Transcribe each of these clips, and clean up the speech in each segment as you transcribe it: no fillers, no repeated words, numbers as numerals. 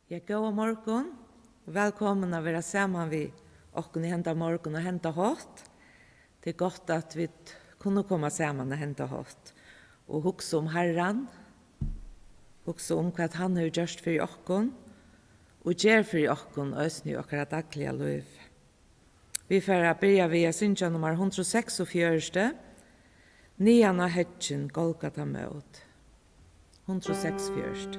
Ja, god morgen. Velkommen å være sammen vi åkken i henta morgen og henta hatt. Det er godt at vi kunne komme sammen og henta hatt. Og hukse om Herren, hukse om hva han har gjort for åkken, og gjør for åkken øsne i åkere daglige liv. Vi får begynne ved synge nummer 146, Nian av hetjen Golgata møt. 146.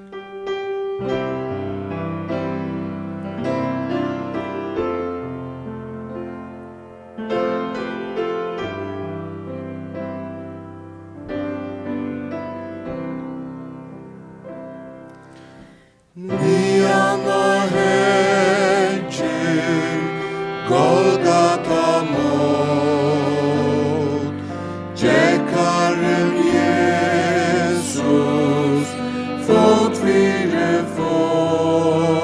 Nian av hetjen Golgata mot, Jekaren Jesus, fått fire folk,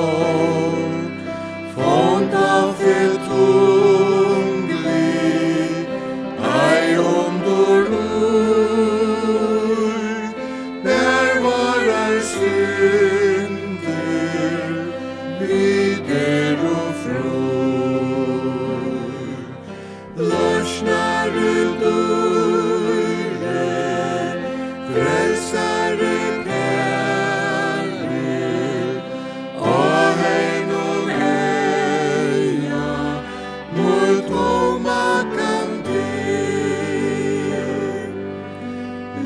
fått av fyllt unglig, ei under der varar synder, vider og frår. Lorsnare døre, frelsare kærlighet, og hennom eia, mot toma kandil.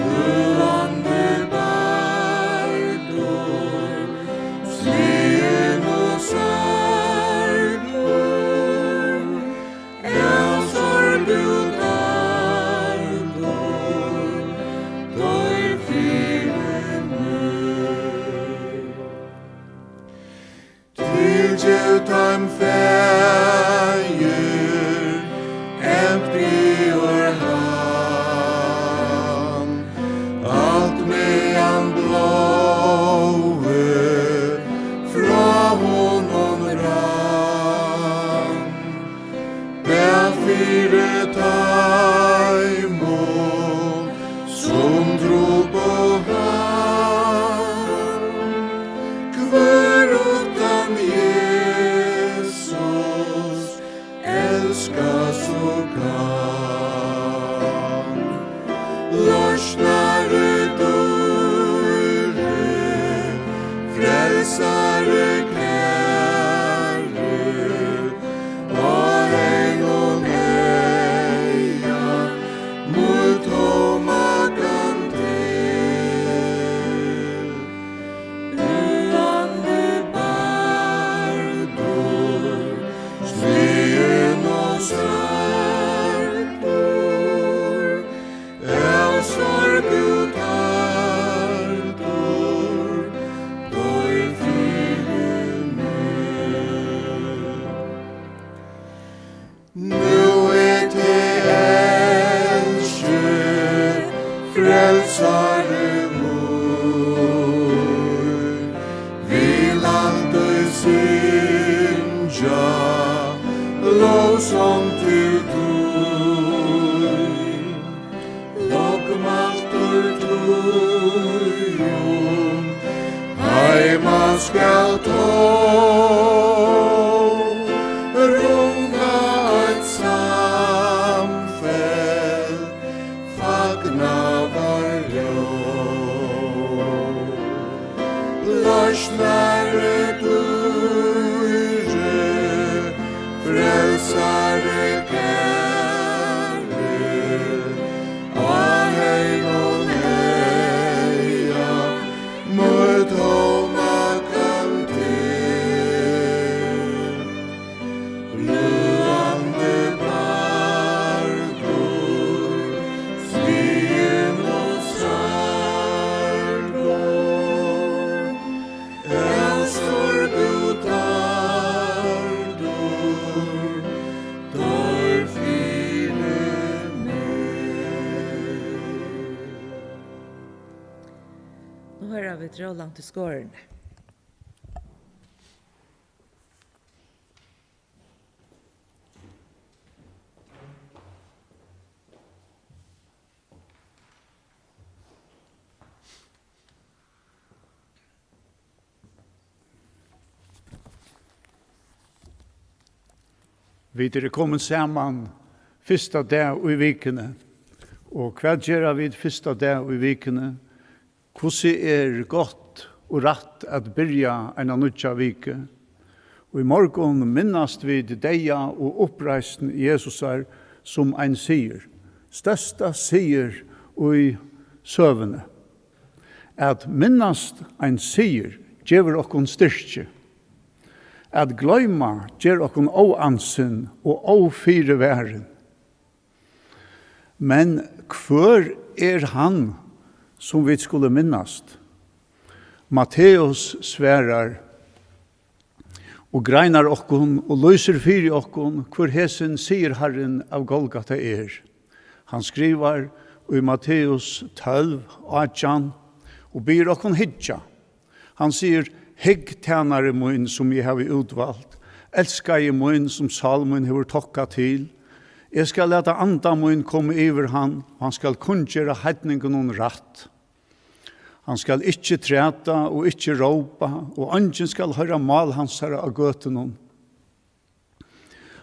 Luande bardor, slien og sarglor, el sorg ut ardor, døy fire møy. Tilgjev dem feir, empty or han, alt mean blåe, fra honom rann. Bær fire taimon, som tro på han. Kvar utan Jesus, elska så kan. Lorsnare døre, frelsare kærlighet, og hennom eia, mot toma kandil. Luande bardor, slien og sarglor, el sorg ut ardor, døy fire møy. Nu te elske, frelsare vår, vilant og synja, lovsång til tøy. Lokmaltur tøyum, heima skal tå, runga et samfell, fagna var ljó. Lorsnare døre, frelsare kærlighet, og hennom eia, mot toma kandil. Luande bardor, slien og sarglor, el sorg ut ardor, døy fire møy. Nå hører vi Roland til skåren. Vi kommet sammen første dag i vikene. Og hva gjør vi første dag i vikene? Hvordan godt og rett at byrja en nødja vike? Og i morgen minnast vi deia og oppreisen Jesus som ein sier. Størsta sier i søvende. At minnast ein sier gjør okkon styrke. At gløyma gjør okkon óansen og ófyre væren. Men hver han som vi skulle minnast? Matteus sverar og greinar okkon og løser fyri okkon hver hesen sier Herren av Golgata Han skriver i Matteus 12, 18 og byr okkon hitja. Han sier, hegg tjenare mun som jeg har utvalgt, elska i mun som Salmon har tokka til. Jeg skal leta anda mun komme iver han, og han skal kunngjøre heidningen og ratt. Han skal ikke træta og ikke råpa, og ungen skal høre mal hans herre av gøten.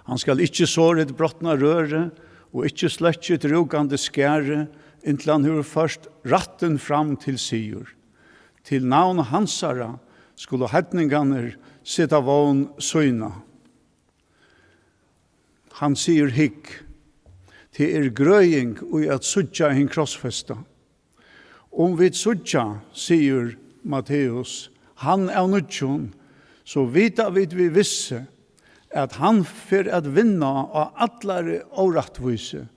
Han skal ikke såre et brottna røre, og ikke sletje et rugande skære, inntil han hører først ratten fram til sier. Til navn hans herre skulle hedninganer sitta vån søyna. Han sier hikk, til grøying og at sudja hin krossfesta. Vi sudja, sier Matteus, han nødjon, så vita vi visse at han for at vinna av atlare årettvise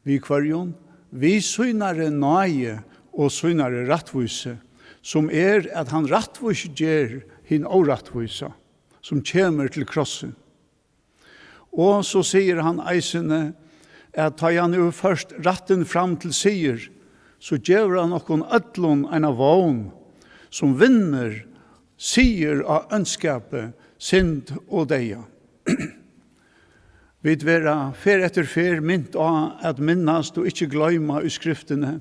vi kvarjon, vi søynare nøye og søynare rattvise, som at han rattvise gjør hin årettvise, som kommer til krossen. Og så sier han eisene at tar han jo først ratten fram til sier, så gjør han noen ødlån en av vågen, som vinner, sier av ønskapet, synd og deia. Vi vera fer etter fer mynt av at minnast og ikke gløyma i skriftene.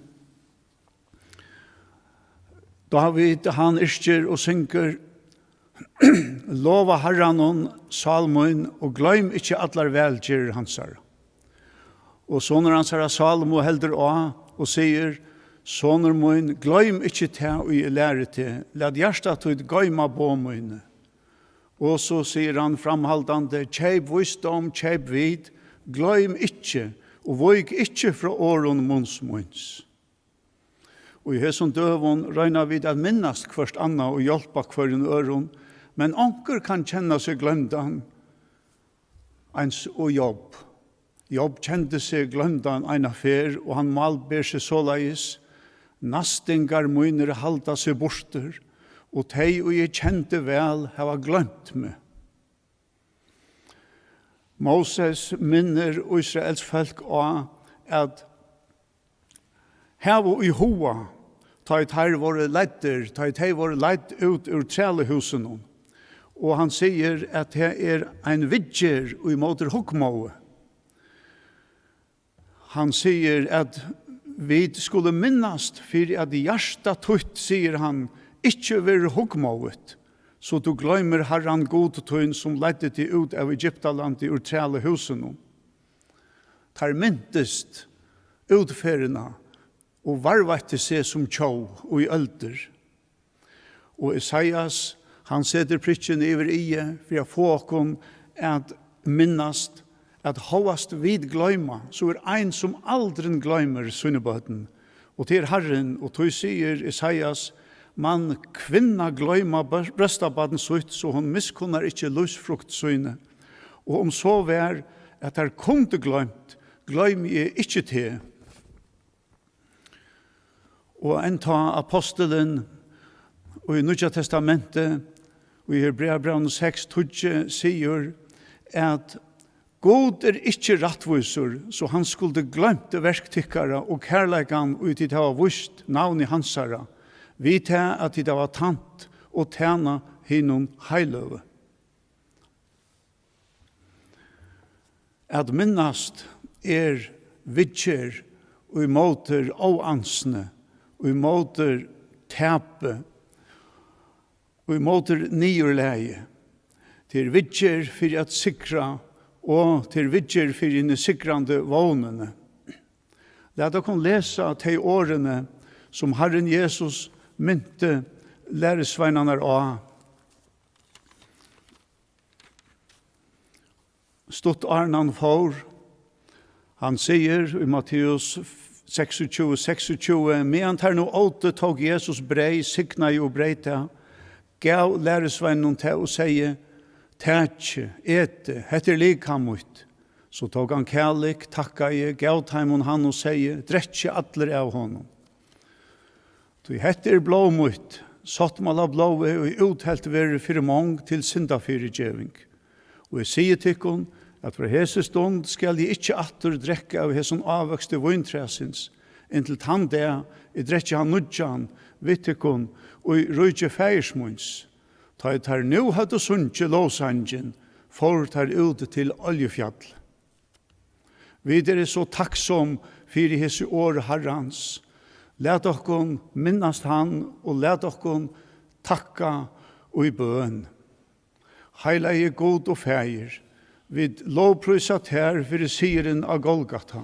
David, han yrker og synker, lova Herranon, salmoen, og gløym ikke atlar velgjør hansar. Og sånner hansar salmo helder av og sier, sånner moen, gløym ikke ta og i lære til, lad hjertet ut gøyma på moene. Og så sier han framhaldande, kjeip visdom, kjeip vid, gløym ikke, og vøyg ikke fra åren munns. Og i hesson døvun røyna vid at minnast hverst anna og hjelpa hverjun øron, men onker kan kjenne seg glømdan eins og jobb. Jobb kjente seg glømdan ein affær, og han malber seg såleis, nastingar munner halda seg borster, og tei og jeg kjente vel hava glømt meg. Moses minner Israels folk av at hava i hoa, ta et her våre leiter, ta et her våre leit ut ur trelehusen. Og han sier at det en vidger og i måter hukmåe. Han sier at vi skulle minnast for at hjertet tutt, sier han, ikke være hukmået, så du gløymer Herran god tøyn som ledde til ut av Egyptaland ur trelehusen. Tar myntest utferina og varvette seg som tjå og i ølder. Og Isaias, han setter pritjen over for å få okkom at minnast, at hovast vid gløyma, så ein som aldri gløymer sunnebøten. Og til Herren, og tog sier Isaias, man kvinna gløyma brøstabaden sutt, så hon miskunnar ikkje lusfrukt søyne. Og så vær at her kunde gløymt, gløym jeg ikkje til. Og enta apostelen, og i Nudja testamentet, og i Hebreabrevn 6:12 sier at God ikkje rattvisur, så han skulle glømte verktykkara og kærleikan ut i det var vust navn i hansara. Vi tar at det var tant og tjena hinnom heiløve. At minnast vidger og i måter åansne, og i måter tepe, og i måter nyorleie. Det vidger for at sikra og til vidger for inn i sikrande vågnene. Lad dere lese de årene som Herren Jesus mynte læresveinene av. Stått Arnan for, han sier i Matteus 26, medan her nå åte tog Jesus brei, signa jo breita, gav læresveinen til å sige, tætje, ete, heter likamut. Så tog han kærlik, takka jeg, gav taimon han og sige, dretje atler av honom. Så heter blåmut, sattmala blåve og uthelt vere fyrir mång til syndafyrirgjeving. Og jeg sier tikkun, at for hese stund skal jeg ikke atter drekke av hesen avvøkste vintresins, inntil tann det jeg drekke han nudjan, vittikon, og i rujtje feiersmunds. Ta jeg tar nu hadde sunnje låsangen, for tar ut til oljefjall. Vi er så takksom for hese år herrans. Let okkon minnast han, og let okkon takka og i bøn. Heila er god og feir. Vi lovprysat her for siren av Golgata.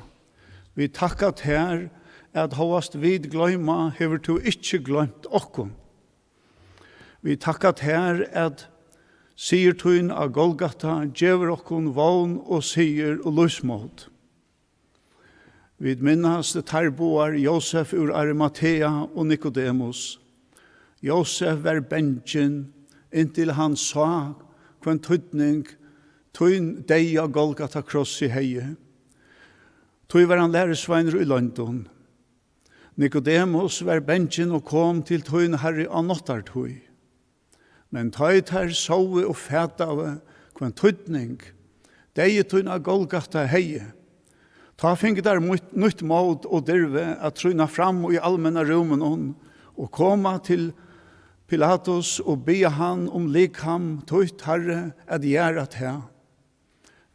Vi takkat her at hovast vid gløyma hever du ikkje gløymt okkon. Vi takkat her at sirtun av Golgata gjever okkon vogn og sier og lusmåd. Vi minnas tarboar Josef ur Arimathea og Nikodemus. Josef var bensjen inntil han sa kvann tydning tøyn deg av Golgata kross i heie. Tøy var han læresveiner i London. Nikodemus var bensjen og kom til tøyn herre av nottartøy. Men tøy tar sove og fætave kvann tydning deg tøyn av Golgata heie. Ta finket der nytt mål og derve at tryna fram i allmänna rummen og koma til Pilatus og be han om likham tøyt herre at gjøre det.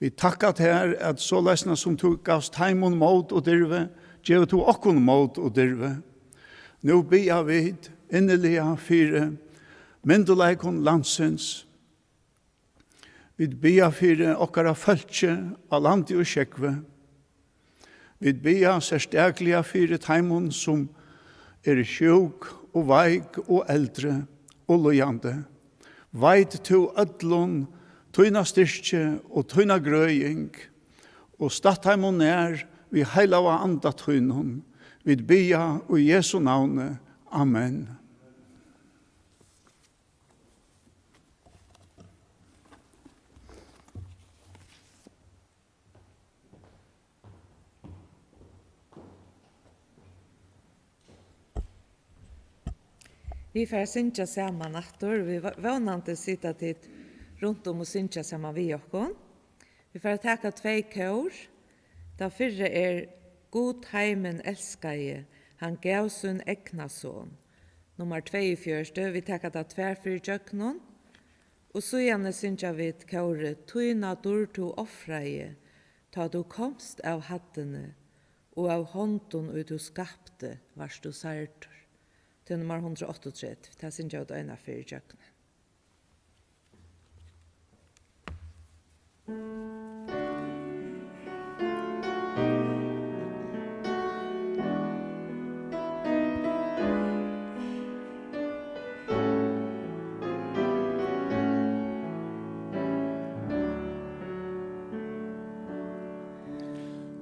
Vi takkat her at så lesna som tog gavs taimon mål og derve, gjør to okkon mål og derve. Nå be jeg vid innelige fire myndelikon landsens. Vi be jeg fire okkara følge av landet og sjekve. Vi ber særstegliga fyrir taimon som sjuk og veik og eldre og lojande. Veit to ødlun, tøyna styrkje og tøyna grøying, og statt taimon vi heila av anda tøynon. Vi ber og Jesu navne. Amen. Vi får synja saman nattor. Vi vånande sitta tid runt om och synja saman vi okkon. Vi får taka 2 kår. Da fyrre God heimen elskaje, han gav sin egna son. Nummer 42, vi taka da 2 fyrir jöknon. Og så gjerne synja vi kåre, tøyna durtu offraje, ta du komst av hattene, og av hånden ut du skapte, vars du sartur. Til nummer 138, det er sin jeg å øyne for i kjøkkenet.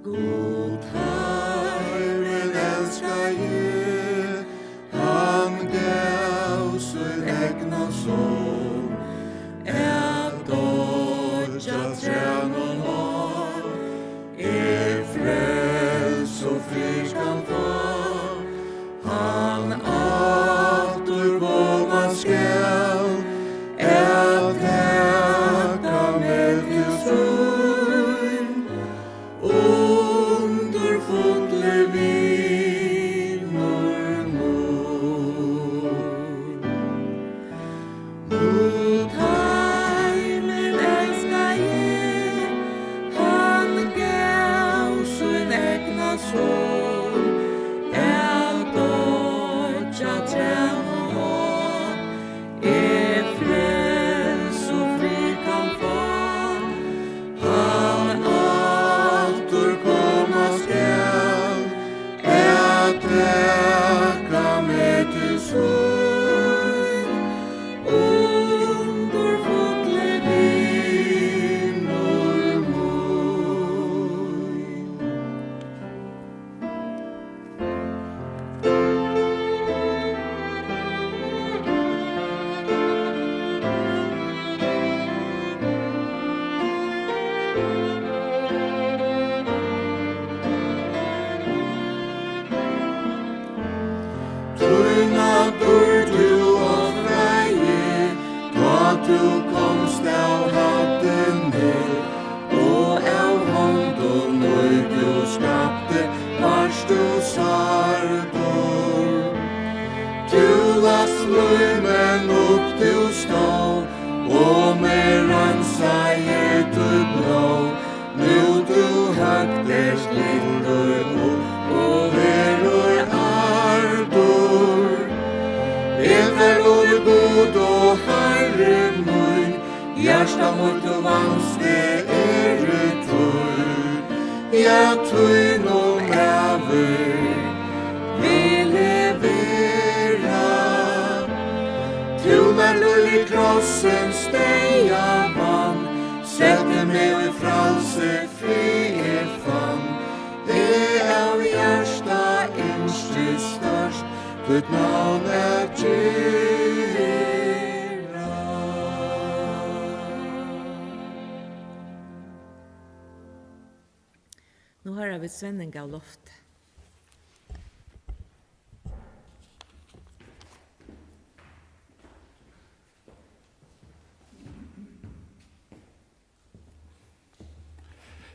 God Herren elskar je, han gav sin egna son, et dodja tränon av, frels og friskan få, han atur våga skall, et heka med til sol, underfotlig vinor mor. du komst av hatten ner, og av hånden når du skapte, varst du sartor. Du las lumen upp du stå, og med ransager du blå, nu du høgtes lindur opp, og verur ardor. Verur god og Herre mun, hjärsta mot og vanske tur. Ja, tui no mever, vi levera. Tu var lull i krossen steia vann, sette meg i fralse fri fann. Av hjärsta inste størst, ditt navn gera. Nu har vi Svenning av loft.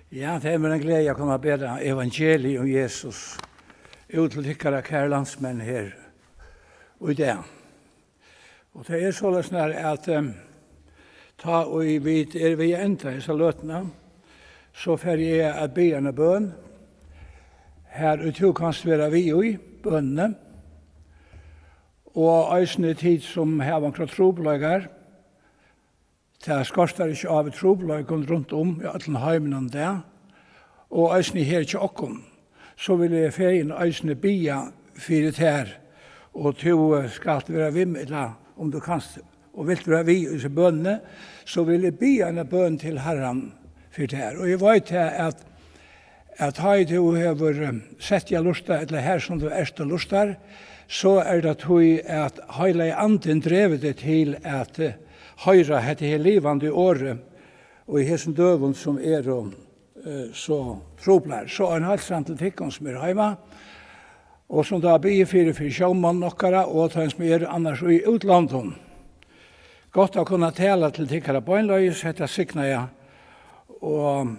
Ja, det är en glädje att kunna bedra evangeliet om Jesus ut till tyckare kär landsmän här och i det. Och det är så snart att ta och vi ända i så lötna, så får jag att be en bön. Här ute kanst vara vi i bönne. Och ösne tid som här var troblagar. Det skorstar ikke av troblagen rundt om i alle heimene der. Og øsne her ikke okkom. Så vil jeg feien øsne bia for det her. Og du skal være vimmelig om du kan. Og vil være vi i bønne, så vil jeg bia en bønn til Herren for det her. Og jeg vet at har du har sett jeg lusta, eller her som du erste lustar, så det at hele anden drevet det til at høyra hette her livande året, og i hessen døven som så troblar. Så en halv sant til tikkene som heima, og som da blir for sjåmann nokkara, og den som annars i utlandet. Godt å kunne tale til tikkere bøgnløys, hette sikna jeg, og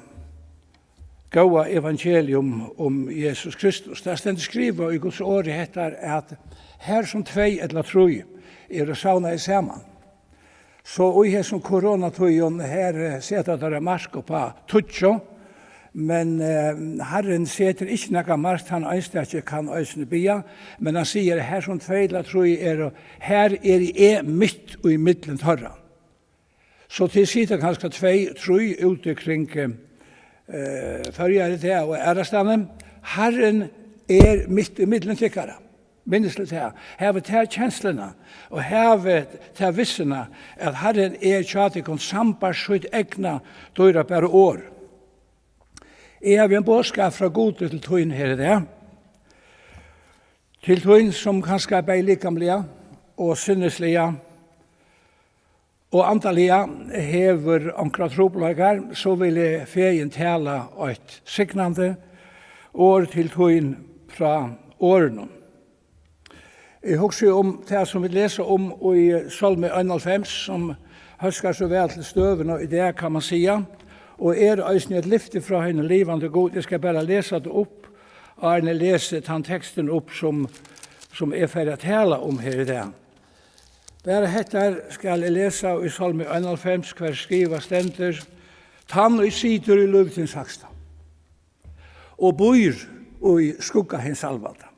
gåa evangelium om Jesus Kristus. Det stendt skriva i Guds året heter at her som tvei eller troi sauna i saman. Så i som koronatøyen her setter dere marsk på tutsjo, men Herren setter ikke noe marsk, han ønsker ikke kan ønske bia, men han sier her som tveiler tror jeg her jeg midt og i middelen tørra. Så til sitter kanskje tror ute kring førjere til og ærestanen, Herren midt i middelen tykkere. Minneslig til. Have til kjenslene, og have til vissene at Herren tjatikon sambar sitt egna døyra bare år. Jeg har en bådskap fra god til tøyen her i det. Til tøyen som kanskje er likamlige og sinneslige og antallige hever omkring troblager, så vil jeg feien tale et signande år til tøyen fra årene. Jeg husker om det som vi leser om i Salme 91, som høsker så vel til støven, og i det kan man sige. Og øyne et lyfte fra henne livende god. Jeg skal bare lese det opp, og Arne leser den teksten opp som ferdig å tale om her i det. Bare heter skal jeg lese i Salme 91, hver skriver stender, «Tann og sitter i løvtins haksta, og bor i skugga hens alvalda.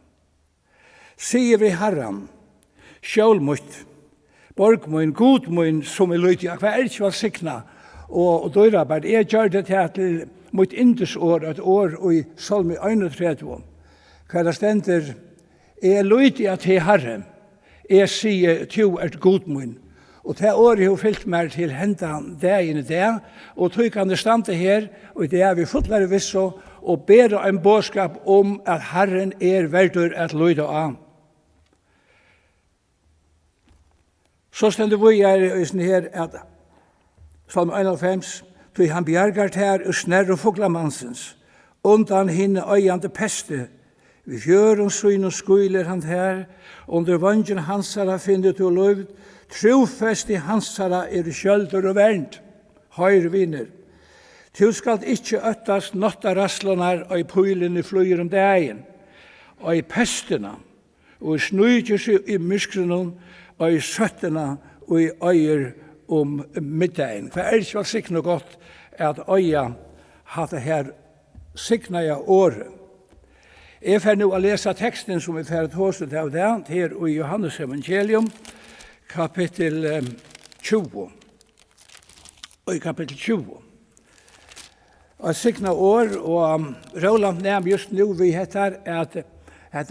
Sier vi Herren, sjølmøtt, borgmøyn, godmøyn, som løyti, hva ikke var sikna, og døyrabert, jeg gjør det til mot indesår, et år i Salme 31, hva det stender, jeg løyti til Herren, jeg sier to godmøyn, og det året har fyllt meg til hendan dagen i det, og tog kan det stande her, og det vi fotlare visso, og ber en bådskap om at Herren verdur at løyda av. Så stender vi her at Salme 91, tog han bjergar her og snerre fuglamansens, undan hinne øyande peste, vi fjøren syn og skuiler han her, under vangen hansara finner du løyvd, trofest i hansara skjöldur og vernd. Høyre viner. Du skal ikke øttast notta raslanar og i pøylene flyr dagen, og i pestena, og i snøyder seg i myskrenon, og i søttena, og i øyer middagen. For ikke var sikkert godt at øya hadde her sikkert året. Jeg får nå å lese teksten som vi får tåset av det, her i Johannes evangelium, kapittel 20. Og i kapittel 20. Og sikkert år, og Roland nevner just nå vi heter at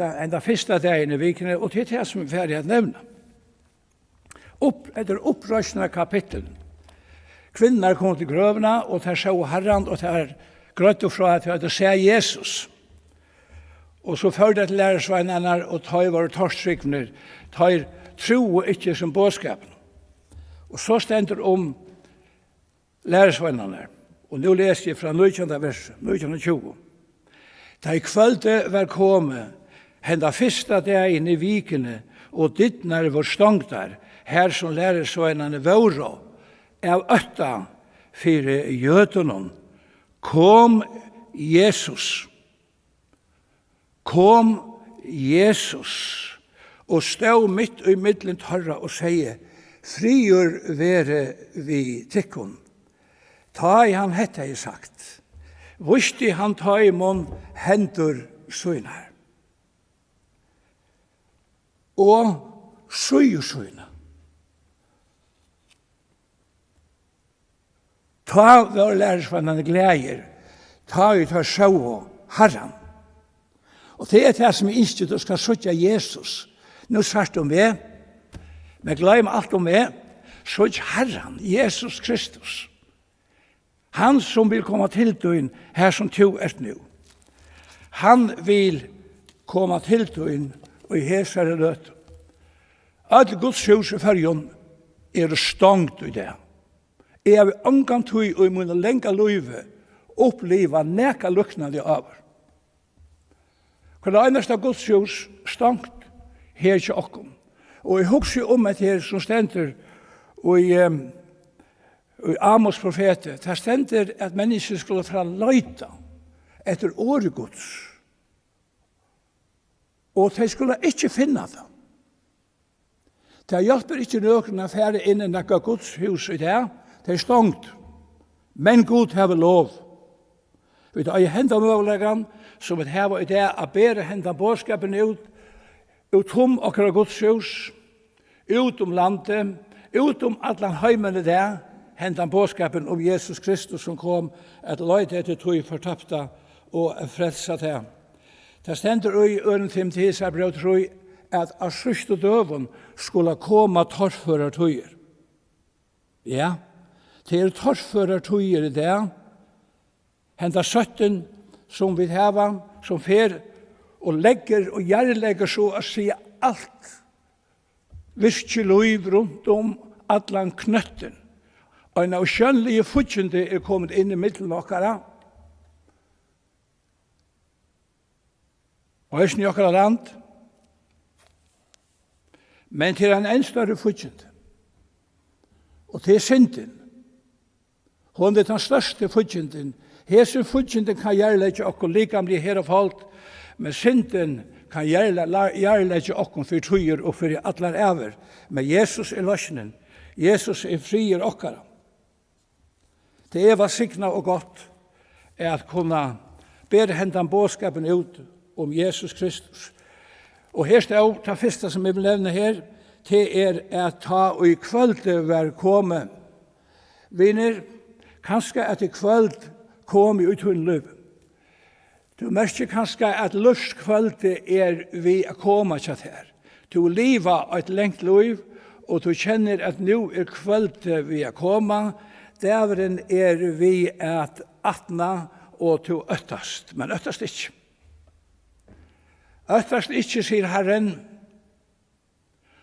enda første dagen i vikene, og til det som vi får å nevne. Etter opprøsende kapittel. Kvinner kom til grøvene, og der så Herren, og der grøtte fra at de ser Jesus. Og så førte til lærersveinene, og tar var torstrykner, tar tro ikke som bådskapen. Og så stender om lærersveinene. Og nå leser jeg fra 19. vers, 1920. Da i kvölde var kommet, henda fyrsta dagen i vikene, og dittnar var stångtar, her som lærersveinene våre, av øtta fire jødonen, kom Jesus. Kom Jesus, og stod mitt i middelen torra og sier, frigjør være vi tikkun. Ta i han hette jeg sagt, vusti han ta i mån hendur søgnar. Og søgnar. Ta vår lærersvannene gleder, ta i ta sjå Herren. Og det det som ikke du skal søtja Jesus. Nå svart om det, men glem alt om det, søtja Herren, Jesus Kristus. Han som vil komme til døgn her som to nå. Han vil komme til døgn og i hesere løt. Alle Guds hus i førjon stångt i det. Jeg har angang tog og i munne lenga løyve oppleva neka luknande av. Hva det eneste Guds hus stångt her til okkom. Og jeg husker om et her som stender og i Amos profetet, der stender at mennesker skulle fra løyta etter året Guds. Og de skulle ikke finne det. Det hjelper ikke nøkken å fære inn i noe Guds hus i det. Det stångt. Men Gud har lov. Vi tar i hendene møvleggen, som vi har i det, å bære hendene bådskapen ut om akkurat Guds hus, ut om landet, ut om alle heimene der, hentan bådskapen om Jesus Kristus som kom at løyde etter tog fortapta og frelsa til. Det stender i øren 5 tisar brev tog at av syste døven skulle komme torfører tøyer. Ja, det torfører tøyer i det. Henta 17 som vi hava, som fer og legger og gjerlegger så å si alt. Virkelig rundt om allan knøtten. Og en av skjønnelige futjende kommet inn i middelen okkara. Og høysen i okkara land. Men til en større futjende. Og til synden. Hun den største futjenden. Hesen futjenden kan gjørlegge okkur likamlig her og folk. Men synden kan gjørlegge okkur for tøyer og for atlar æver. Men Jesus løsnen. Jesus frier okkara. Det var signa og godt at kunne bære hendan bådskapen ut om Jesus Kristus. Og her står det første som jeg vil nevne her, det at ta og i kvölde var komme. Vinner, kanskje at i kvöld kom ut hun løp. Du merker kanskje at lustkvölde vi å komme til her. Du lever et lengt liv, og du kjenner at nå kvölde vi å komme. Dæveren vi at atna og til øttast, men øttast ikke. Øttast ikke, sier Herren.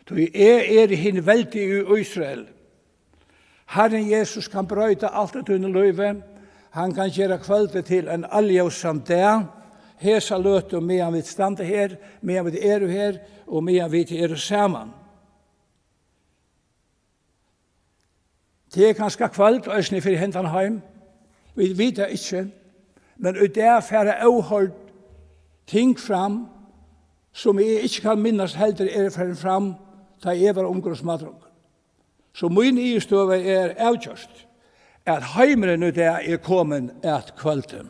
Du i hinn veldig i Israel. Herren Jesus kan brøyta alt det under løyve. Han kan gjøre kvöldet til en alljøsam dag. Hesa løte medan vi stande her, medan vi her, og medan vi sammen. Det ganske kvalt, og jeg for hentan heim. Vi vet det ikke, men ut der færre avholdt ting fram, som jeg ikke kan minnes heller for fram, da jeg var omgårdsmadrung. Så min istøve avgjørst, at heimeren ut der kommet et kvalten.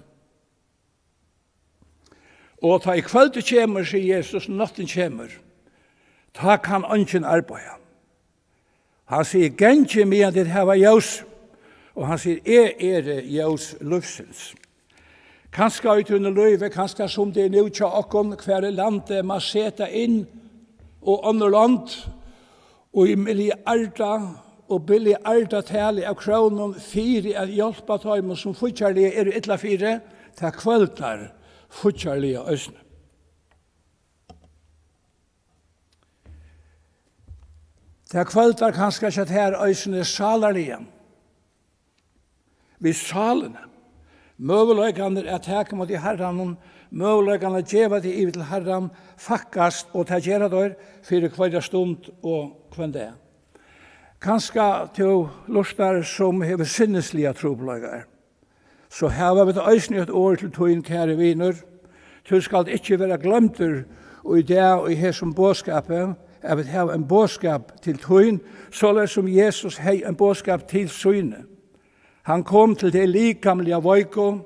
Og ta i kvaltet kommer, sier Jesus, natten kommer, ta kan ønsken arbeide. Han sier, gengje medan det her var ljøs, og han sier, det ljøs løfsens. Kanskje ut under løyve, kanskje som det nu tja okkon, hver landet man seta inn, og andre land, og i milliarda og billiarda tale av kronen, fire at hjelpa dem som fortjarlige ytla fire, ta kvaldar fortjarlige øsne. Ta kvaldar kanskje at her øsne salarlige. Vi salene. Møveløkene teka mot i herran, møveløkene djeva til i til herran, fakkast og ta gjerra der, for hver stund og hver det. Kanskje til lustar som hever sinneslige trobeløkere. Så her var vi til øyne et år til tøyen, kære viner. Du skal ikke være glemter, og i det og i her som bådskapet, jeg vil ha en bådskap til tøyen, så som Jesus har en bådskap til syne. Han kom til det likamlige vøyko,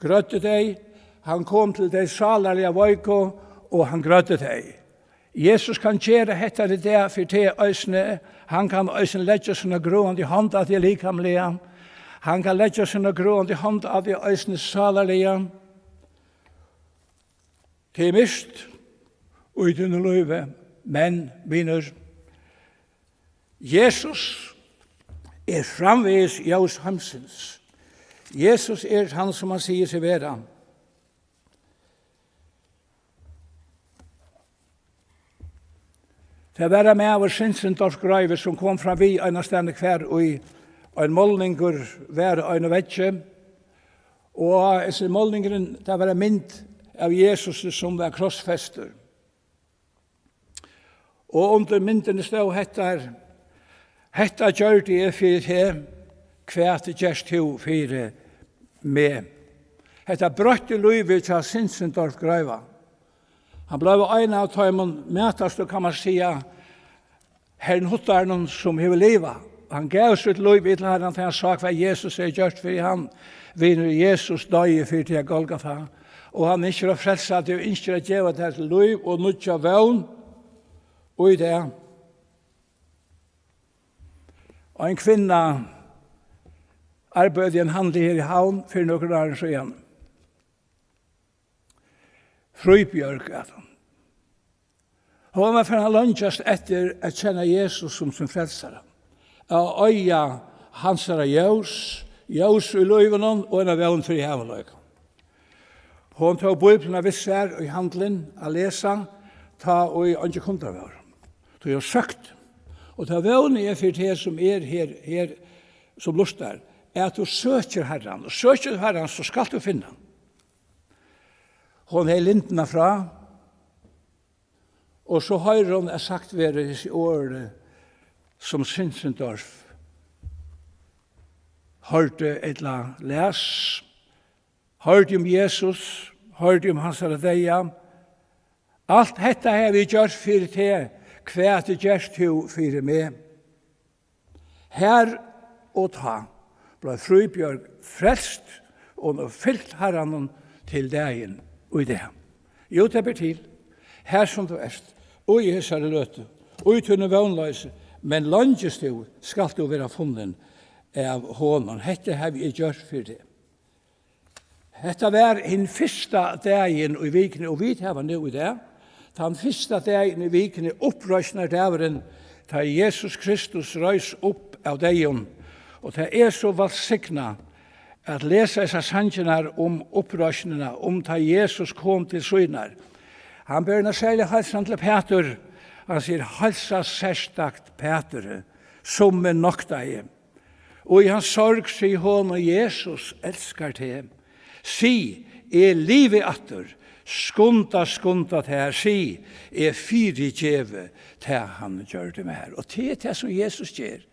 grøtte deg. Han kom til det salarlige vøyko, og han grøtte deg. Jesus kan gjøre dette det for det øsne. Han kan øsne legge sine grående i hånd av det likamlige. Han kan legge sine grående i hånd av det øsne salarlige. Det er mist uten løyve, men vinner. Jesus framvis Jaus Hamsens. Jesus han som han sier seg være. Det var med av Sinsendorf Grøyve som kom fram vi en stedende hver og i en målninger hver en vetje. Og disse målningeren, det var en mynd av Jesus som var krossfester. Og under myndene stod hetta gjør det for det, kvært gjørst to for meg. Hetta brøtte løyve til Sinsendorf Grøyva. Han ble en av tøymon mætast, kan man sige, herren Huttaren som hever livet. Han gav sitt løyve til herren til han sa hva Jesus gjørst for han. Vinner Jesus døye for til Golgata. Og han ikke frelsa at det ikke er gjeva til løyve og nødja vøvn. Og i det. Og en kvinna arbeidde i en handel her i havn for noen år siden. Frøybjørk at han. Hun var for han lønnsast etter å kjenne Jesus som sin frelsere. Og øya hans ljøs i løyven og en av vevn for i haveløyken. Hun tog Bibelen av visser i handelen å lese, ta og i andre kontraver. Det er søkt. Og ta vevne er for det som her som lustar, at du søker Herren. Og søker du Herren, så skal du finne. Hun er lintene fra, og så har hun sagt ved disse årene som Sinsendorf hørte et eller annet les, hørte om Jesus, hørte om hans redeia. Alt dette har vi gjort for det, hva det gjørs til for meg. Her og ta ble Frøybjørg frelst og nå fyllt herren til dagen og i det. Jo, det blir til. Her som du erst, og i hessare løte, og i tunne vannløse, men langes du skal du være funnet av hånden. Hette har vi gjort for det. Hette var en første dagen i vikene, og vi har nå i det. Den første dagen i vikene opprøsner dæveren da Jesus Kristus røys opp av degen. Og det er så valgsikna at lese disse sangene om opprøsningene, om da Jesus kom til syner. Han begynner særlig halsen til Peter. Han sier, halsa særstakt Peter, som er nok deg. Og i hans sorg sier hun, og Jesus elskar til. Si, livet atter, skunda til her, si, fyrig djeve til han gjør det med her. Og det er det som Jesus gjør.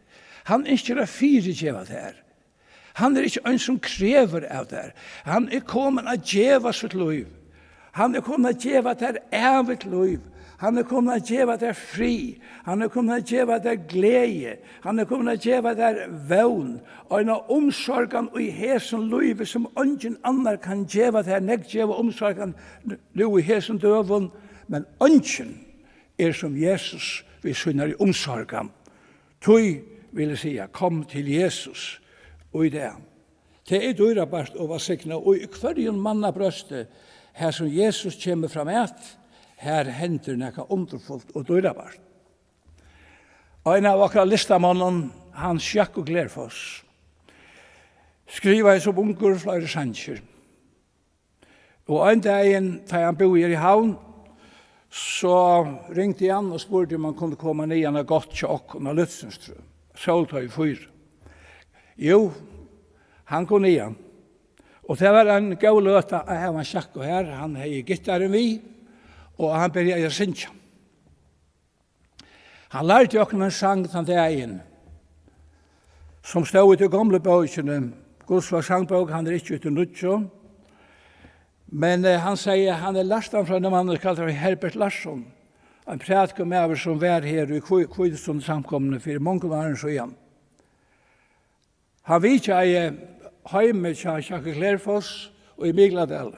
Han ikke fyrirgjeva der. Han ikke en som krever av der. Han kommet å gjeva sitt liv. Han kommet å gjeva der evigt liv. Han kommet å gjeva der fri. Han kommet å gjeva der glede. Han kommet å gjeva der vøvn. Og en omsorgen i hesen liv som ingen annar kan gjeva der. Nek gjeva omsorgen nu i hesen døven. Men ingen som Jesus vi synner i omsorgen. Tøy vil jeg si, kom til Jesus og i det. Det dyrabart å være sikna, og i hver manna brøste, her som Jesus kommer fram et, her hender nekka underfullt og dyrabart. Og en av akkurat listamannen, han Sjakko Glerfoss, skriver som unger flere sanger. Og en dag, da han bor i havn, så ringte han og spurte om han kunne komme ned og gått til åkken av Lutsenstrøm. Soltøy 4. Jo, han kom ned. Og det var en god løte av han Sjakko her. Han hei gittaren vi, og han begynte å synge. Han lærte åkken en sang den dagen, som stod ut i gamle bøkene. Gudsvars sangbøk, han ikke ute nødtjå. Men han sier, han lastan fra en mann som kallar Herbert Larsson, en prætkommer som var her i Kvidestund samkomne for mange år siden. Han vet ikke hjemme til Sjakko Glerfoss og i Migladal.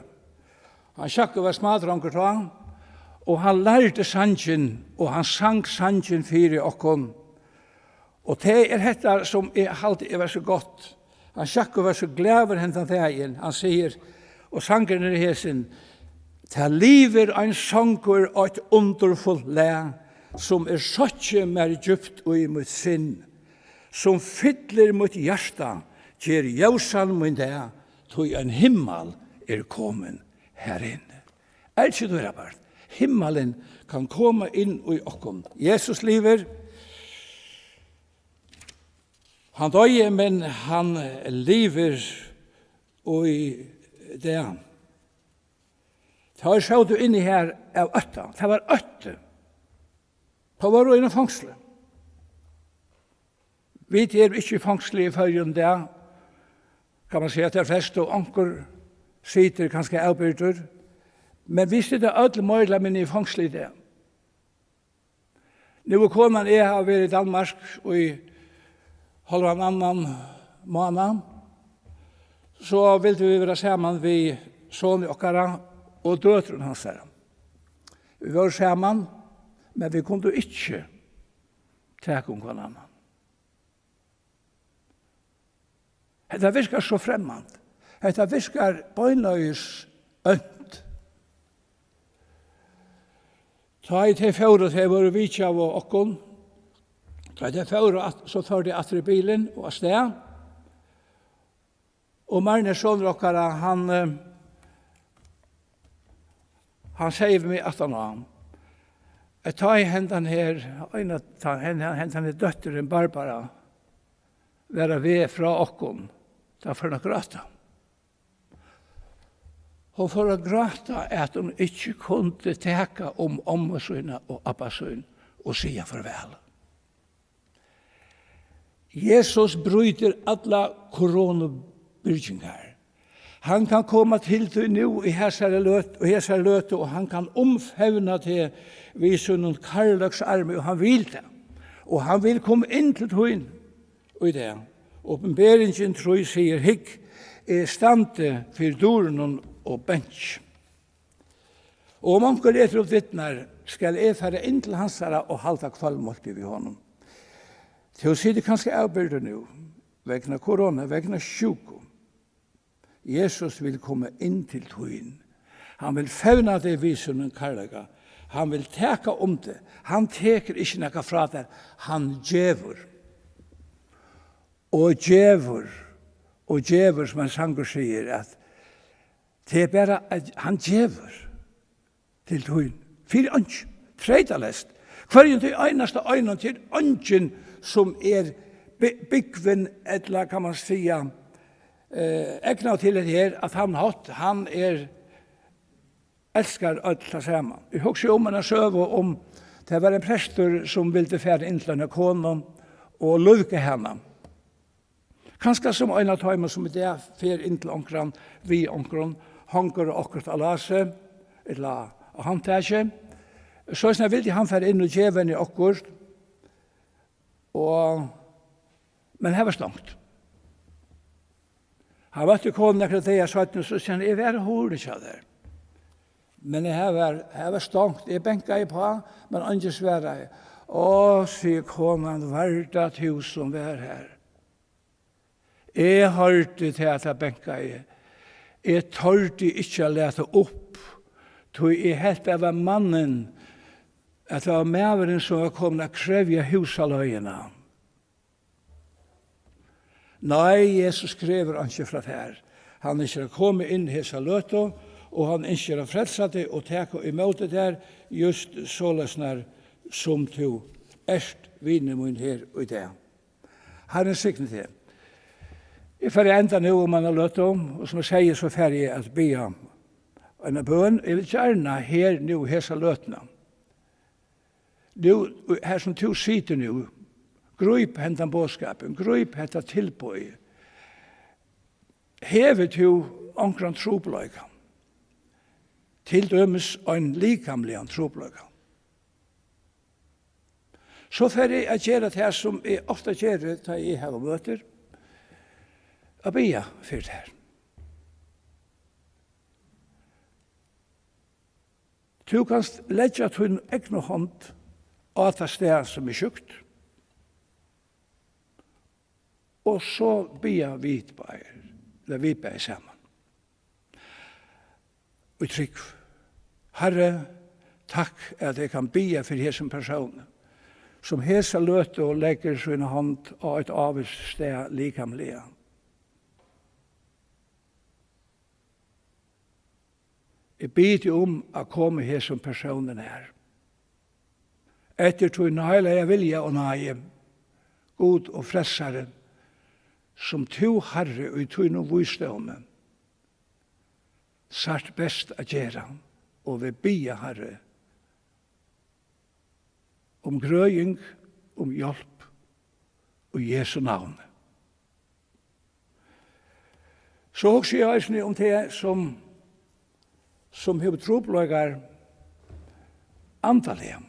Han Sjakko var smadranker til han, og han lærte sangen, og han sang sangen for okken. Og det dette som alltid var så godt. Han Sjakko var så glad over hentan dagen. Han sier, og sangen hesen, «Ta liver ein sanger og et underfullt læ, som søtje mer djupt og i mot sinn, som fytler mot hjärsta, gjer jausan min det, tog en himmel kommen her inne.» Ikke det bare. Himmelen kan komme inn i okken. Jesus lever. Han døye, men han lever og i det. Da så du inni her av øtta. Det var øtte. Da var du inne fangslet. Vi ikke fangslet i følgen der. Kan man si at det flest og anker sitter kanskje avbyrder. Men vi sitter alle medlemmene i fangslet i det. Nå kommer jeg har vært i Danmark og i holder en annan måned. Så vil vi være sammen ved sånne okkara og døtren hans her. Vi var sammen, men vi kunne ikke teke om hver annan. Det virker så fremmant. Det virker bøynøys ønt. Ta i til fjord til våre vitja av okkon. Ta i til fjord, så tar de atter i bilen og av sted. Og Marne sånne okkara, han sier meg at han har. Jeg tar i hendan her, hendan her døtteren Barbara, være ved fra okkon, da for å gråta. Og for å gråta at hun ikke kunne teka om ommasøyna og abbasøyn og sige farvel. Jesus bryter alla koronabyrgingar. Han kan komma til til nu i hesare løte, og han kan omfevna til vise noen karlagsarme, og han vil det. Og han vil komme inn til tøyen, og i det. Åpenberingen tror jeg sier, hikk stande for døren og bench. Og om han går etter opp vittner, skal jeg fære inn til hans herre og halta kvalmåltid ved honom. Til å si det kanskje avbyrde nå, vegna korona, vegna sjuko. Jesus vil komme inn til tøyen. Han vil fevna det visen en karlaga. Han vil teka om det. Han teker ikke nekka fra det. Han djevur. Og djevur, som en sanger sier, at det bare at han djevur til tøyen. Fyre ønsk, treidalest. Hverjen til einaste øyne til ønsken som byggven, eller kan man sige, egna til det her, at han elskar alt sammen. Jeg husker om en søv om det var en prester som ville fære inn til denne konen, og lukka henne. Kanskje som en av tøymen som det fer inn til onkran, vi onkran, hanker akkurat alase, eller handtasje. Så vil han fer inn og djeven i akkurat, men her var stangt. Han var til kålen akkurat det jeg sa til, så sier han, jeg var hodet ikke der. Men her var stangt, jeg benket på, men andre svære. Å, sier kålen, verda hus som var her. Jeg hørte til at jeg benket i. Jeg tørte ikke å lete opp. Jeg helt det var mannen, at det var medveren som var kommet og krevde husaløyene. Nei, Jesus krever han ikke fra her. Han ikke kommet inn i hese løte, og han ikke frelset det og teke imot det der, just såløsner som to erst vinner min her og i det. Herren sikne til. Jeg får enda nå om han har løte, og som jeg sier så får jeg at be en bøn. Jeg vil gjerne her nå hese løtene. Du, her som to sitter nå, grøyp hentan bådskapen, grøyp hentan tilbøy. Hevet jo ankran tropløyga. Til dømes en likamlig tropløyga. Så får jeg at gjøre det her som jeg ofte gjør da jeg har møter, å bia for det her. Du kan legge til en egen hånd av det sted som sjukt, og så bia vi sammen. Og trygg. Herre, takk at jeg kan bia for hese personer, som hese løte og legger sin hånd av et avvist sted likamlige. Jeg bid om å komme her som personen er. Etter tog nøyle jeg vilja og nøye, god og frelsere, som to herre og tog noe visdom, sart best å gjøre, og vi bia herre, om grøying, om hjelp, og Jesu navn. Så også jeg om det som har tropløyger antallet.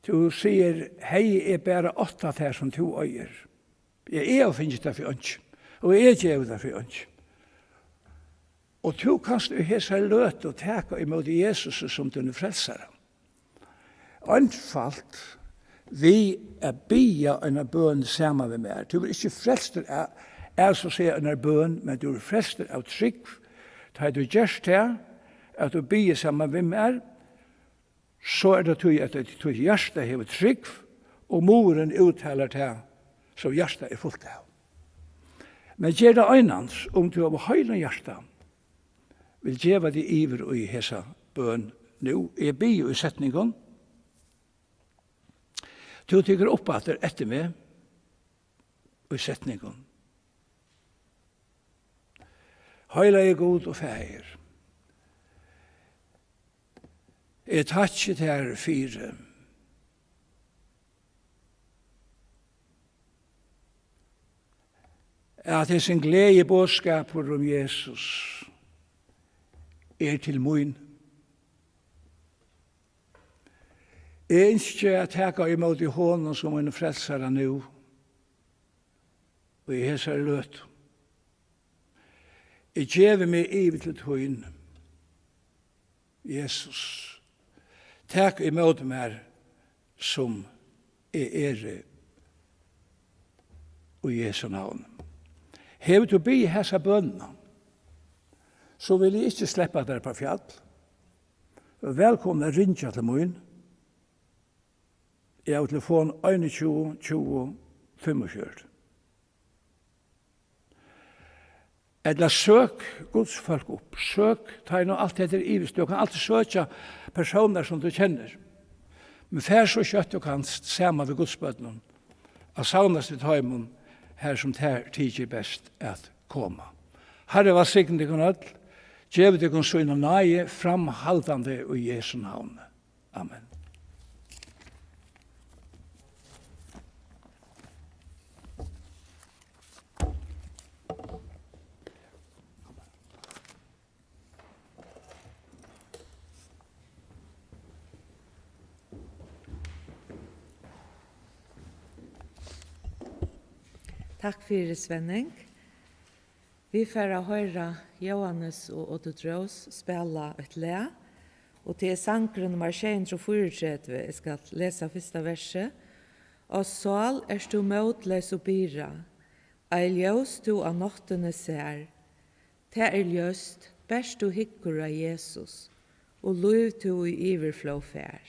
Du sier, hei, er bare 8 her som 2 øyer. Jeg er og finnes det for ønsk, og jeg er ikke det for ønsk. Og du kan du hese løte og teke imot Jesus som du er frelsere. Anfalt, vi er bia en bøn sammen med meg. Du er ikke frelster av så sier en bøn, men du er frelster av trygg. Da du gjør det, at du bia sammen med meg, så er det tog at du hjertet har trygg, og moren uttaler det, så hjertet er fullt av. Men gjør det øynens, om du har høylen hjertet, vil gjøre det iver og i hese bøn nå. Jeg blir jo i setningen. Du tykker opp at det er etter meg, og i setningen. Høyla er god og feir. Jeg takkje til her 4. At det er sin glede bådskaper om Jesus er til min. Jeg ønsker at jeg tar imot i hånden som en frelsere nå, og jeg heser løt. Jeg gjør meg ivet til tøyen. Jesus, takk imot meg som er og i Jesu navn. Hever du be hessa bønna, så vil jeg ikke slippe dere på fjall. Velkommen rinja til min. Jeg har telefon 21 20 45. Eller søk Guds folk opp. Søk, ta inn alt etter ivis. Du kan alltid søke personer som du kjenner. Men fær så kjøtt du kan sammen ved Guds bønnen. Og savnes til tøymon her som tidsjer best at komme. Herre var signet deg og nødt. Gjev deg og sønne nøye framhaldende i Jesu navn. Amen. Takk for Svenning. Vi får høre Johannes og Otto Trås spela et le, og til sangren nummer 234, jeg skal lese første verset. Og sal du møtles og byra, ei ljøs du av nottene ser. Det ljøst, best du hikker av Jesus, og lov du i iverflå fær.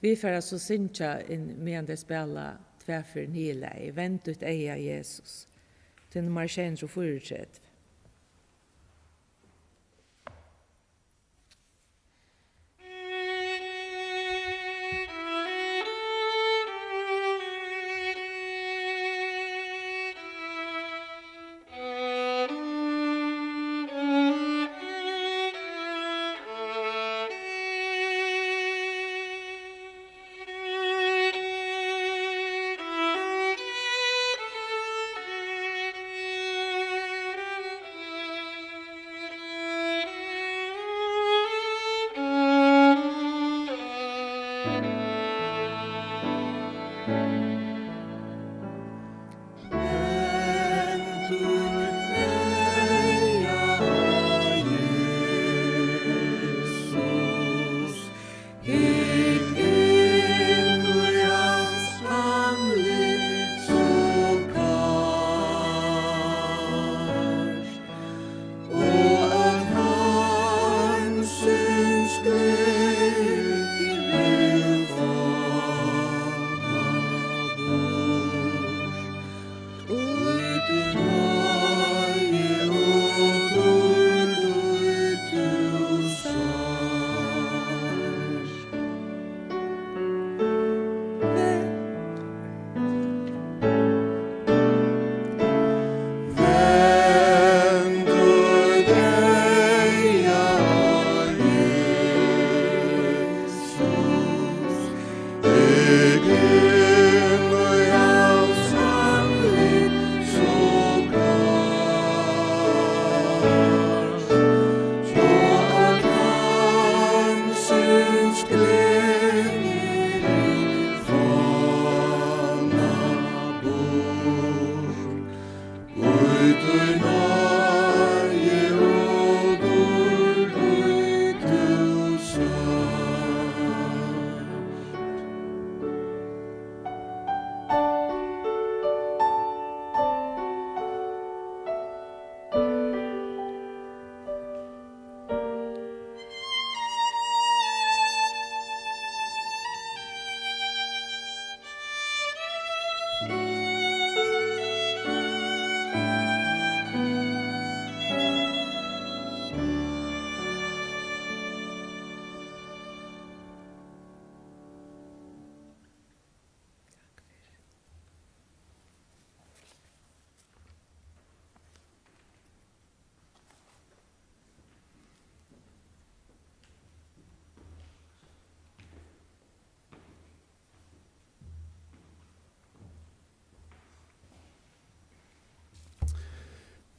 Vi får altså synge inn med det spela tverfer nile, i vent ut eia Jesus, til nummer 234.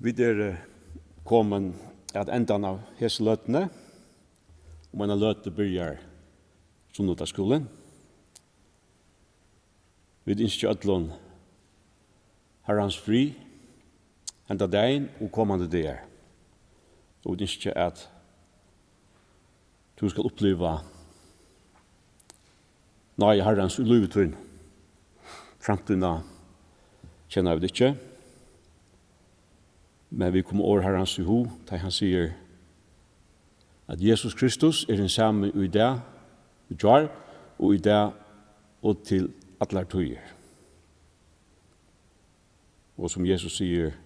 Vi kommet at endan av hese løtene, og man løte begynner sunnudagskolen. Vi ønsker ødlån herrens fri, enda dagen og kommande dager. Og vi ønsker at du skal oppleve nøye herrens ulyvetun. Framtida kjenner vi det ikke. Men vi kommer over herrens i ho, da han sier at Jesus Kristus den samme i dag, i dag, og i dag, og til alle tøyer. Og som Jesus sier,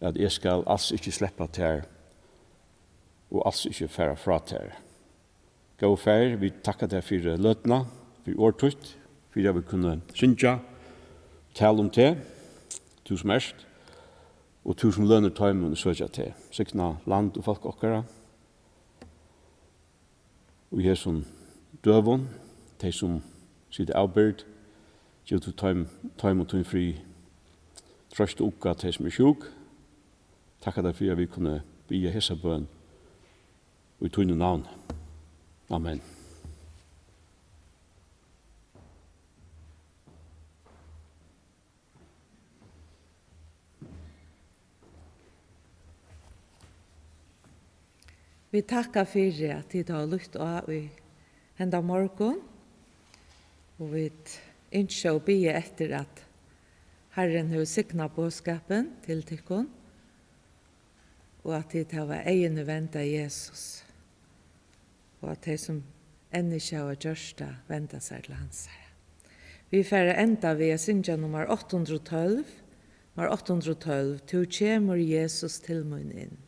at jeg skal alls ikke slippe til, og alls ikke fære fra til. Gå og fære, vi takker deg for løtene, for årtøyt, for at vi kunne synge, tale om det, du som erst, og du som lønner tøymen og søker til, sikna land og folk okkara. Og jeg som døvun, de som sitter avbyrd, gjør du tøym og tøym fri, trøst og ukka til som sjuk. Takk deg for at vi kunne bygge hessa bøn, og i tøyne navn. Amen. Vi tackar för att det har lyft av i hända morgon. Och vi inte å be efter att Herren har signa båskapen til tykkon. Og at det har vært egen venta Jesus. Og at de som ennå ikke har gjort det, venter seg til hans herre. Vi får enda ved synja nummer 812. Nummer 812. Tu kjemur Jesus til mun inn.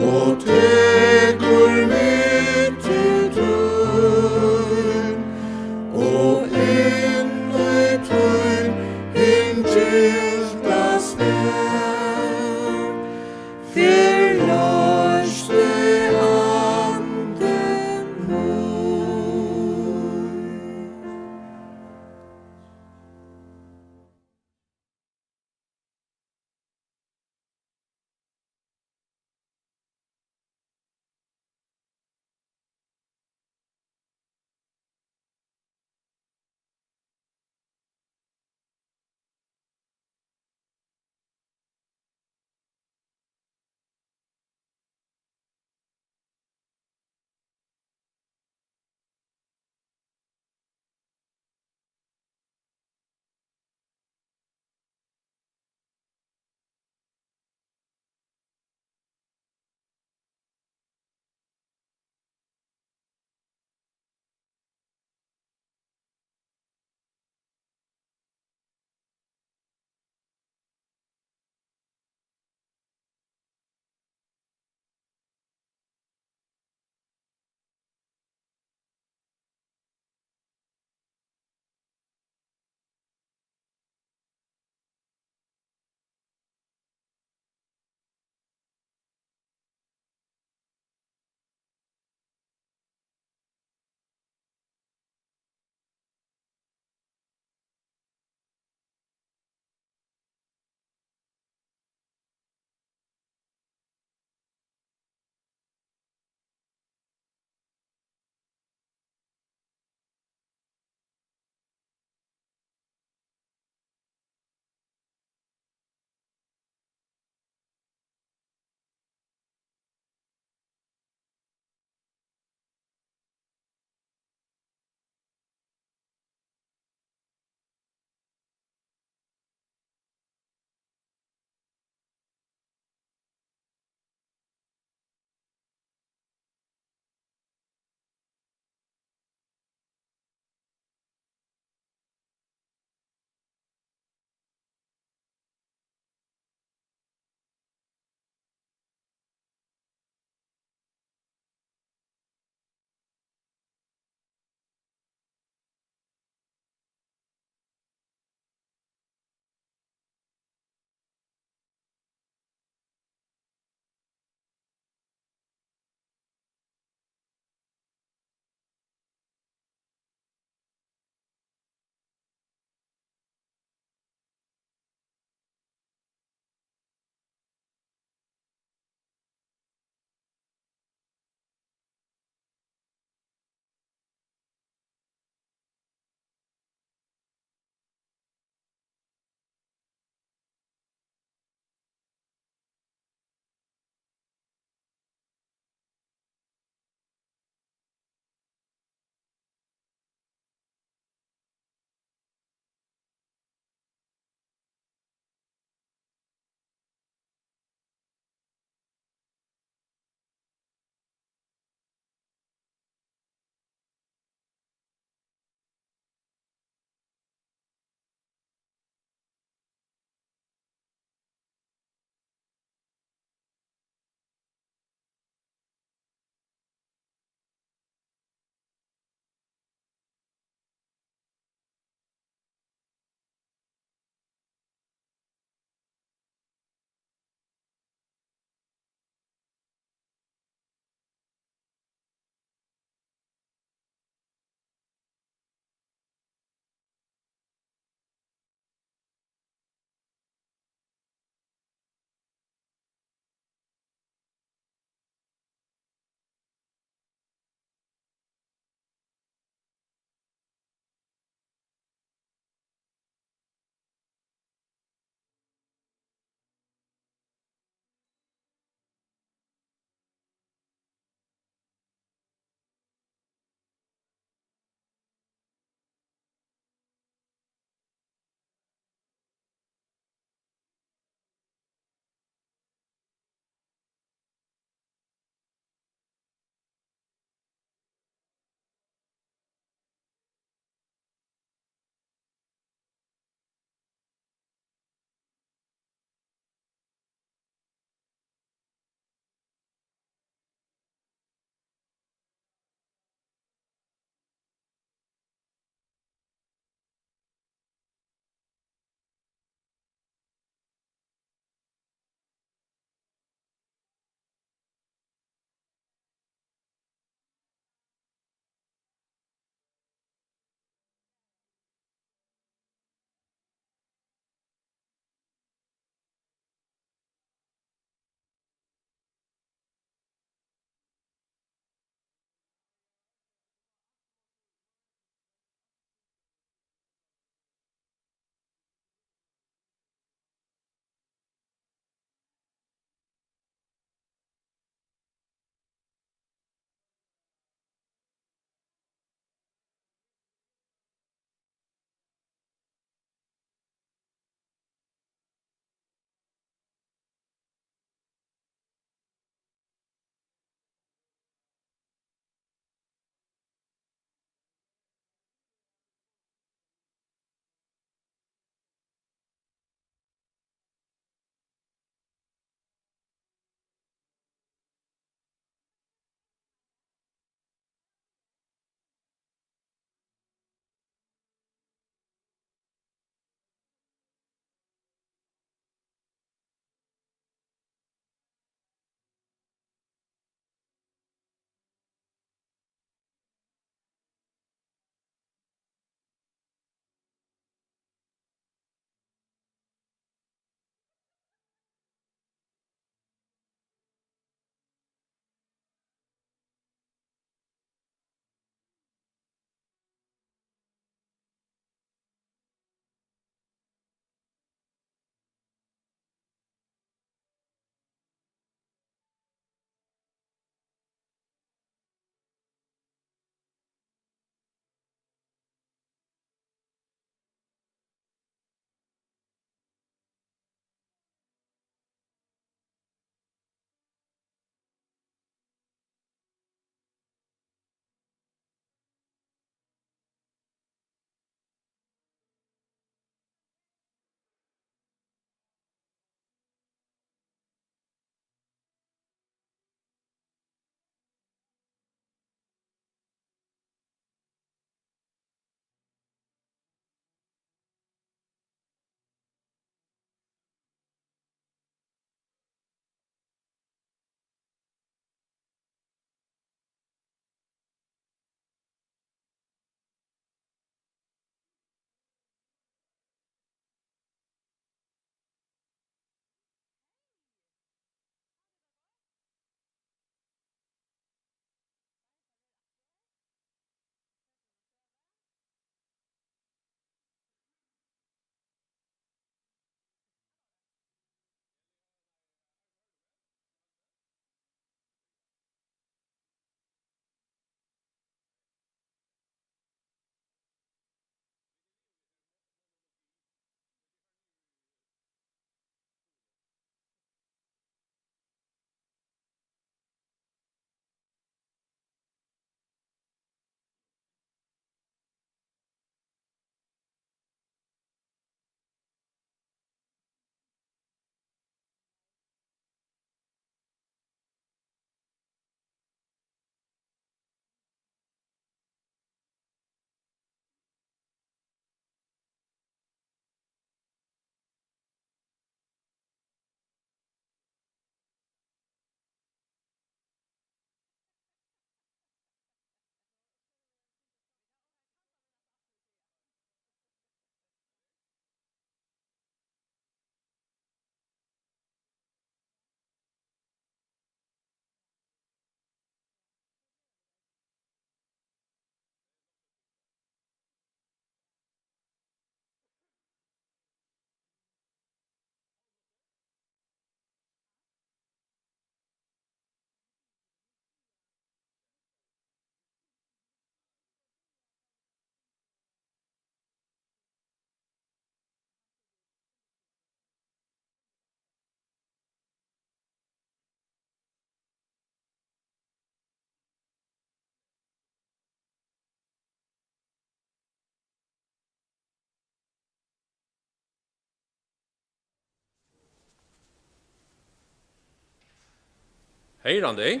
Hej Randi.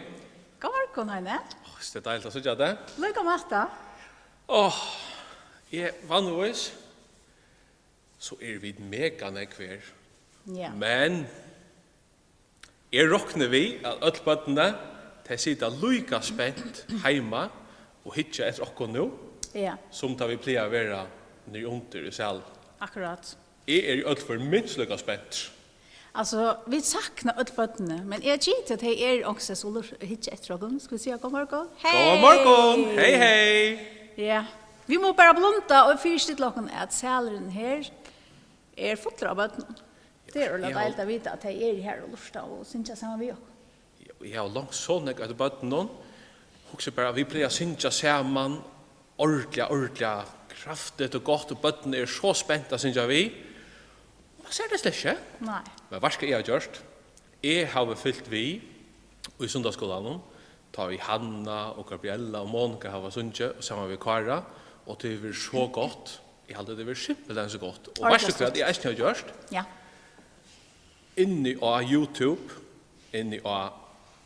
God morgon, Heine. Det er deilig å sitte det. Lykke matta. Vanligvis så vi mega nekver. Ja. Men jeg råkner vi at ødelbøttene de sitter lyka spent heima og hitja etter okkur nå, Ja, som da vi pleier å være ny under i sal. akkurat. Jeg er jo for minst lyka spent. Altså, vi saknar ødelbøttene, men jeg gitt at jeg også så hitje etter oss. Skal vi si god morgon? Hei! God morgon! Hei, hei! Ja, vi må bare blunda og fyrstitt lokken at saleren her er fotler av bøttene. Det er jo deilig å vite at jeg her og lusta og synes jeg sammen vi også. Jeg har langt sånn jeg etter bøttene. Også bare vi pleier å synge sammen ordentlig kraftigt og godt, og bøttene er så spent, synes vi. Man ser det slett ikke. Nei. Men hva skal jeg ha gjort? Jeg har fyllt vi i sundagsskolen. Tar vi Hanna og Gabriella og Monica har sunget, og sammen med Kara. Og det blir så godt. Jeg hadde det vært simpelthen så godt. Og hva skal jeg har gjort? Ja. Inni av YouTube, inni av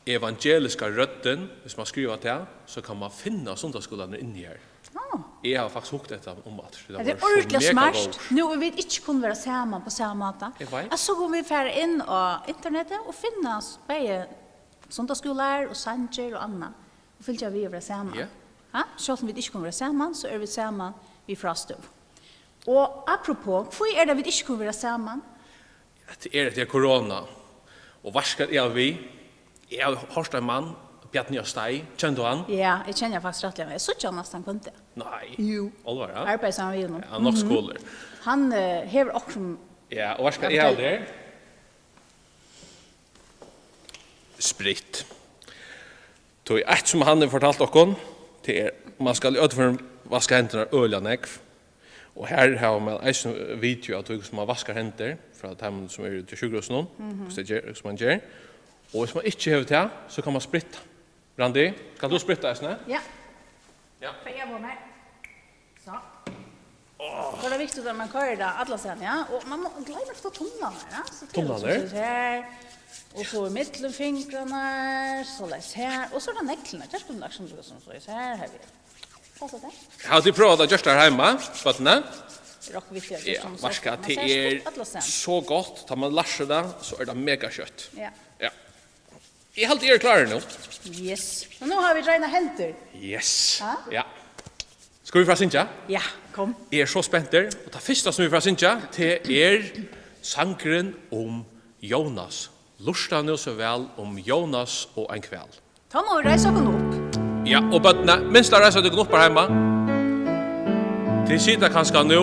evangeliska rødden, hvis man skriver til, så kan man finne sundagsskolen inni her. Jeg har faktisk hukt dette om at Det er ordentlig smart. Nå vi ikke kunne være sammen på samme måte. Jeg vet. Så går vi færre inn på internettet og finne bare sundagsskoler og sanger og annet. Og fyller vi være sammen. Ja. Ja? Selv om vi ikke kunne være sammen, så er vi sammen i frastøv. Og apropos, hvor er det vi ikke kunne være sammen? Det er korona. Og hva skal jeg vi? Jeg har hørt en mann, Bjarni og Stei, kjenner du han? Ja, jeg kjenner faktisk rettelig. Jeg så ikke han nesten kunde. Nei. Jo. Alvar, ja? Arbeider sammen med honom. Ja, nok skoler. Han hever også... Ja, og hva skal jeg ha der? Spritt. Det er et som han har fortalt dere, det er man skal utenfor vaske hendene øl og nekv. Og her har man en video av som man vasker hender fra dem som er til sjukhusen, som man gjør. Og hvis man ikke har det, så kan man spritta. Randi, kan du spritta eisne? Ja. Ja. For jeg var med. Så. Så det er viktig at man kører det alle sen, ja. Og man må glemme ofte tunnene her, ja. Så det er Tunnene? liksom så her. Og så er mittelfingrene, så les her. Og så er det neklene. Det skulle nok som så er her, her vi. Hva så det? Har du prøvd å gjøre det hjemme, bøttene? Det er også viktig at Ja, varska, det er så godt. Tar man lasser det, så er det mega kjøtt. Ja. Ja. Jeg halte er klare nå. Yes. Og nå har vi dreina henter. Yes. Ja? Ja. Skal vi fra Sintja? Ja, kom. Jeg er så spent der. Og det første som vi fra Sintja, det er sangren om Jonas. Lusta nå så vel om Jonas og en kveld. Ta må vi reise oss opp. Ja, og bøttene, minst da reiser dere opp her hjemme. Til sida kanskje nå,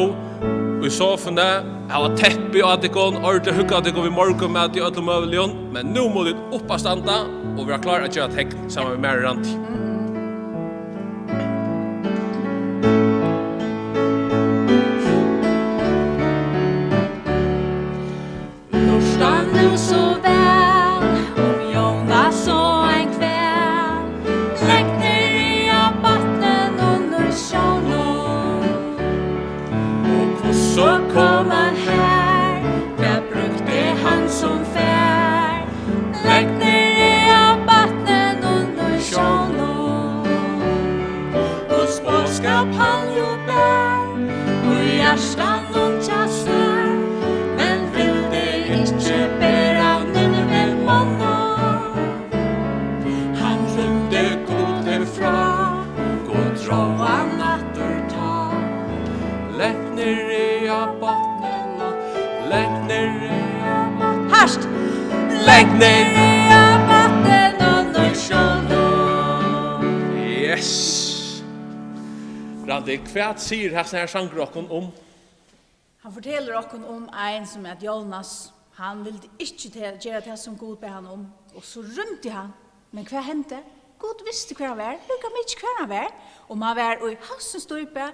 i sofene, jeg har teppi og atikon, ordentlig hukka atikon vi morgen med at i ødel møvelion, men nå må du oppa standa, og vi er klar at gjøre tekn sammen med mer rand. Lusta nu så vel om Jonas og en kveld. Legg ner i av vattnen under sjålen. Og så kom han her, der brukte han som fær. Legg ner i av vattnen under sjålen. Guds bådskap han jo bær, og hjertan og kjastar. Men vil det ikke bæra Nineve manna. Han rymde gode fra, god råa natter ta. Legg ner i av vattnen, legg ner i av vattnen. Herst! Legg ner i av vatten under sjålen. Yes! Randi, hva sier her sangrokken om? Han forteller oss om en som er Jonas. Han ville ikke gjøre det som Gud ber han om. Og så rymte han. Men hva hendte? Gud visste hva han var. Lukka mye hva han var. Om han var i hassens støype.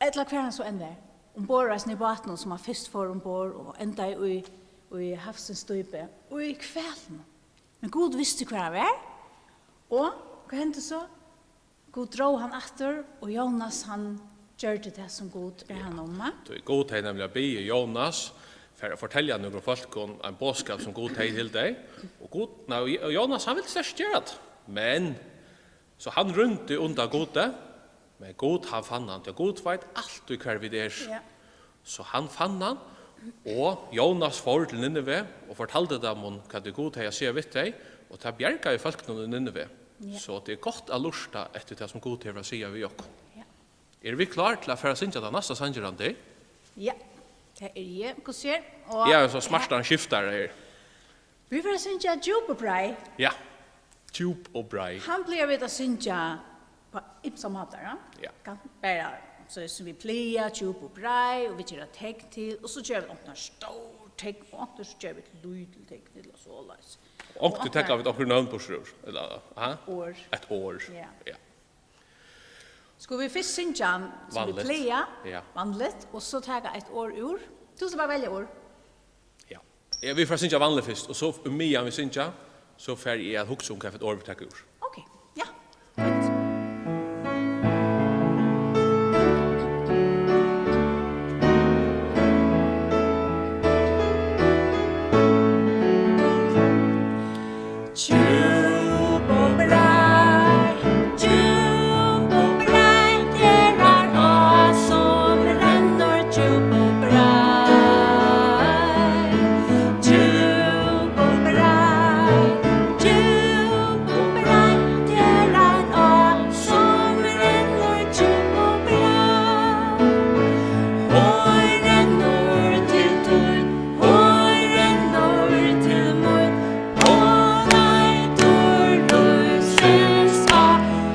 Eller hva han så enn var. Ombordreisen i baten som han først får ombord. Og enda i havsens støype. Og i kvelden. Men Gud visste hva han var. Og hva hendte så? Gud dro han etter. Og Jonas han gjør det som Gud ber han om. Det er god til nemlig å be Jonas för att fortälja några folk om en boskap som God hej till dig. Och God, och Jonas han vill särskilt göra det. Men så han rundt undan Gode, men God han fann han. God vet allt du kvar vid er. Ja. Så han fann han, og Jonas får til Nineve, og fortalte dem om hva det God har sier vidt deg, og det bjerget i folk noen i Nineve. Ja. Så det godt å lusta etter det som God har sier vi oss. Ja. Vi klar til å føre sinja den neste sangen det? Ja. Det jeg. Hva ser? Og Jeg er så smartere skifter her. vi får synja Jubebrei. Ja, tjup og brei. Han blir vid att synja på ipsa matar, ja? Ja. Kan bara så som vi plear, tjup och brei, och vi gör teck till, och så gör vi något stor teck, och så gör vi ett lydel teck till, och så läs. Och du tänker vi att någon på sjur, eller År. ett år. Ja. Ja. Ska vi först synja som vi Vanligt. plear, Ja. vanligt, och så ta ett år ur. Du ska bara välja år. Ja. Vi får synja vanlig først, og så medan vi synja, så får jeg at hukse om hva for et år vi takker ur. Okej. Ja. Fint. Tjup och brei, tjup och brei, det är A som renner, tjup och brei. Tjup och brei, tjup och brei, det är A som renner, tjup och brei. Hoj renner till tord, hoj renner till mord,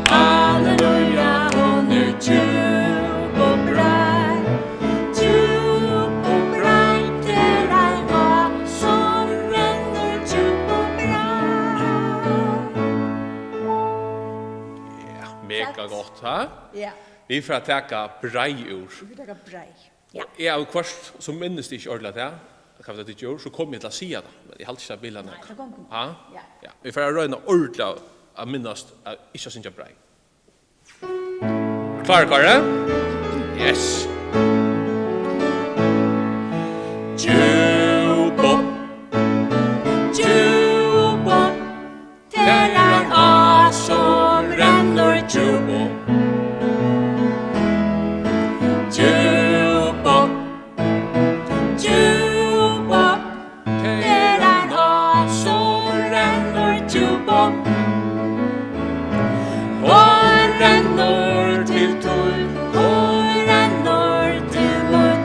halleluja, hon är tjup och brei, tjup och brei, det är A som renner, tjup och brei. Ja, mega godt, ha? Ja, Vi får taka brei ur. vi tar brei. Ja. Jeg har kvart som minnes det ikke ordentlig det, hva det ikke gjør, så kommer jeg til å si det, men jeg har ikke bildet Nei, det kommer. Ha? Ja. Ja. Vi får røyne ordentlig å minnes at ikke synja brei. Klar, Kare? Yes. Tjup opp, Tjup opp, det er A som renner, tjup opp. Tjup opp, tjup opp, det er A som renner, tjup opp. Og renner til tord, og renner til mord,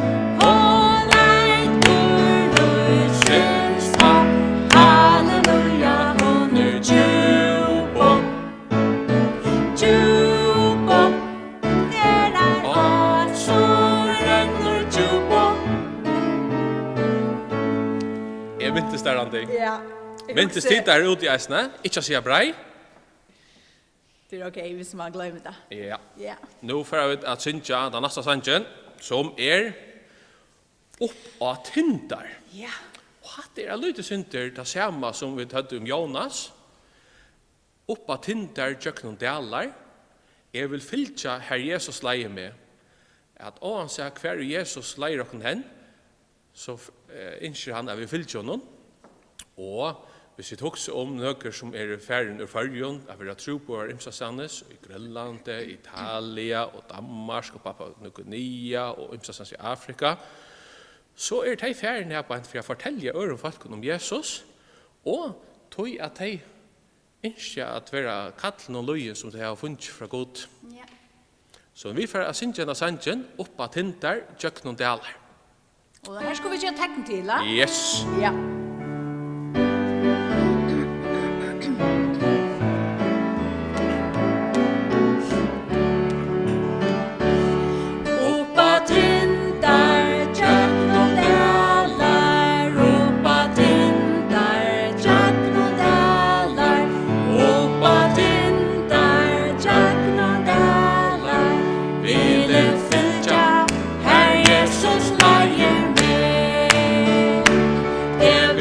og leitur lysens hav. Halleluja, hon er tjup opp, tjup opp, det er A som renner, tjup opp. jeg mintes der, Andi. Ja, Mintes tid der ute i eisene, ikke å si brei. det er okej hvis man glemmer det. Ja. Ja. Nu får vi at synja den neste sangen, som opp av tindar. Ja. Og hatt er lite synder det samme som vi hadde om Jonas. Opp av tindar tjøkken dalar. Jeg vil fylltja her Jesus leier med, at han sier hver Jesus leier okken hen, så innskjer han at vi fylltja noen. Og hvis vi tok om noen som i ferien ur Førjun, at vi har tro på Imsasannes, i Grønland, Italia, og Danmark, og Papua Nukunia, og Imsasannes i Afrika, så de ferien her på en for å fortelle øren folk om Jesus, og tog at de innskjer at være kallen og løyen som de har funnet fra Gud. Ja. Så vi får synge denne sangen opp av tindar, tjøkken og daler. Og her skal vi gjøre tekn til, da. Yes! Ja. Oppa tindar, tjøkken og dalar, oppa tindar, tjøkken og dalar, oppa tindar, tjøkken og dalar, ville fylltja, Herr Jesus leier med. Det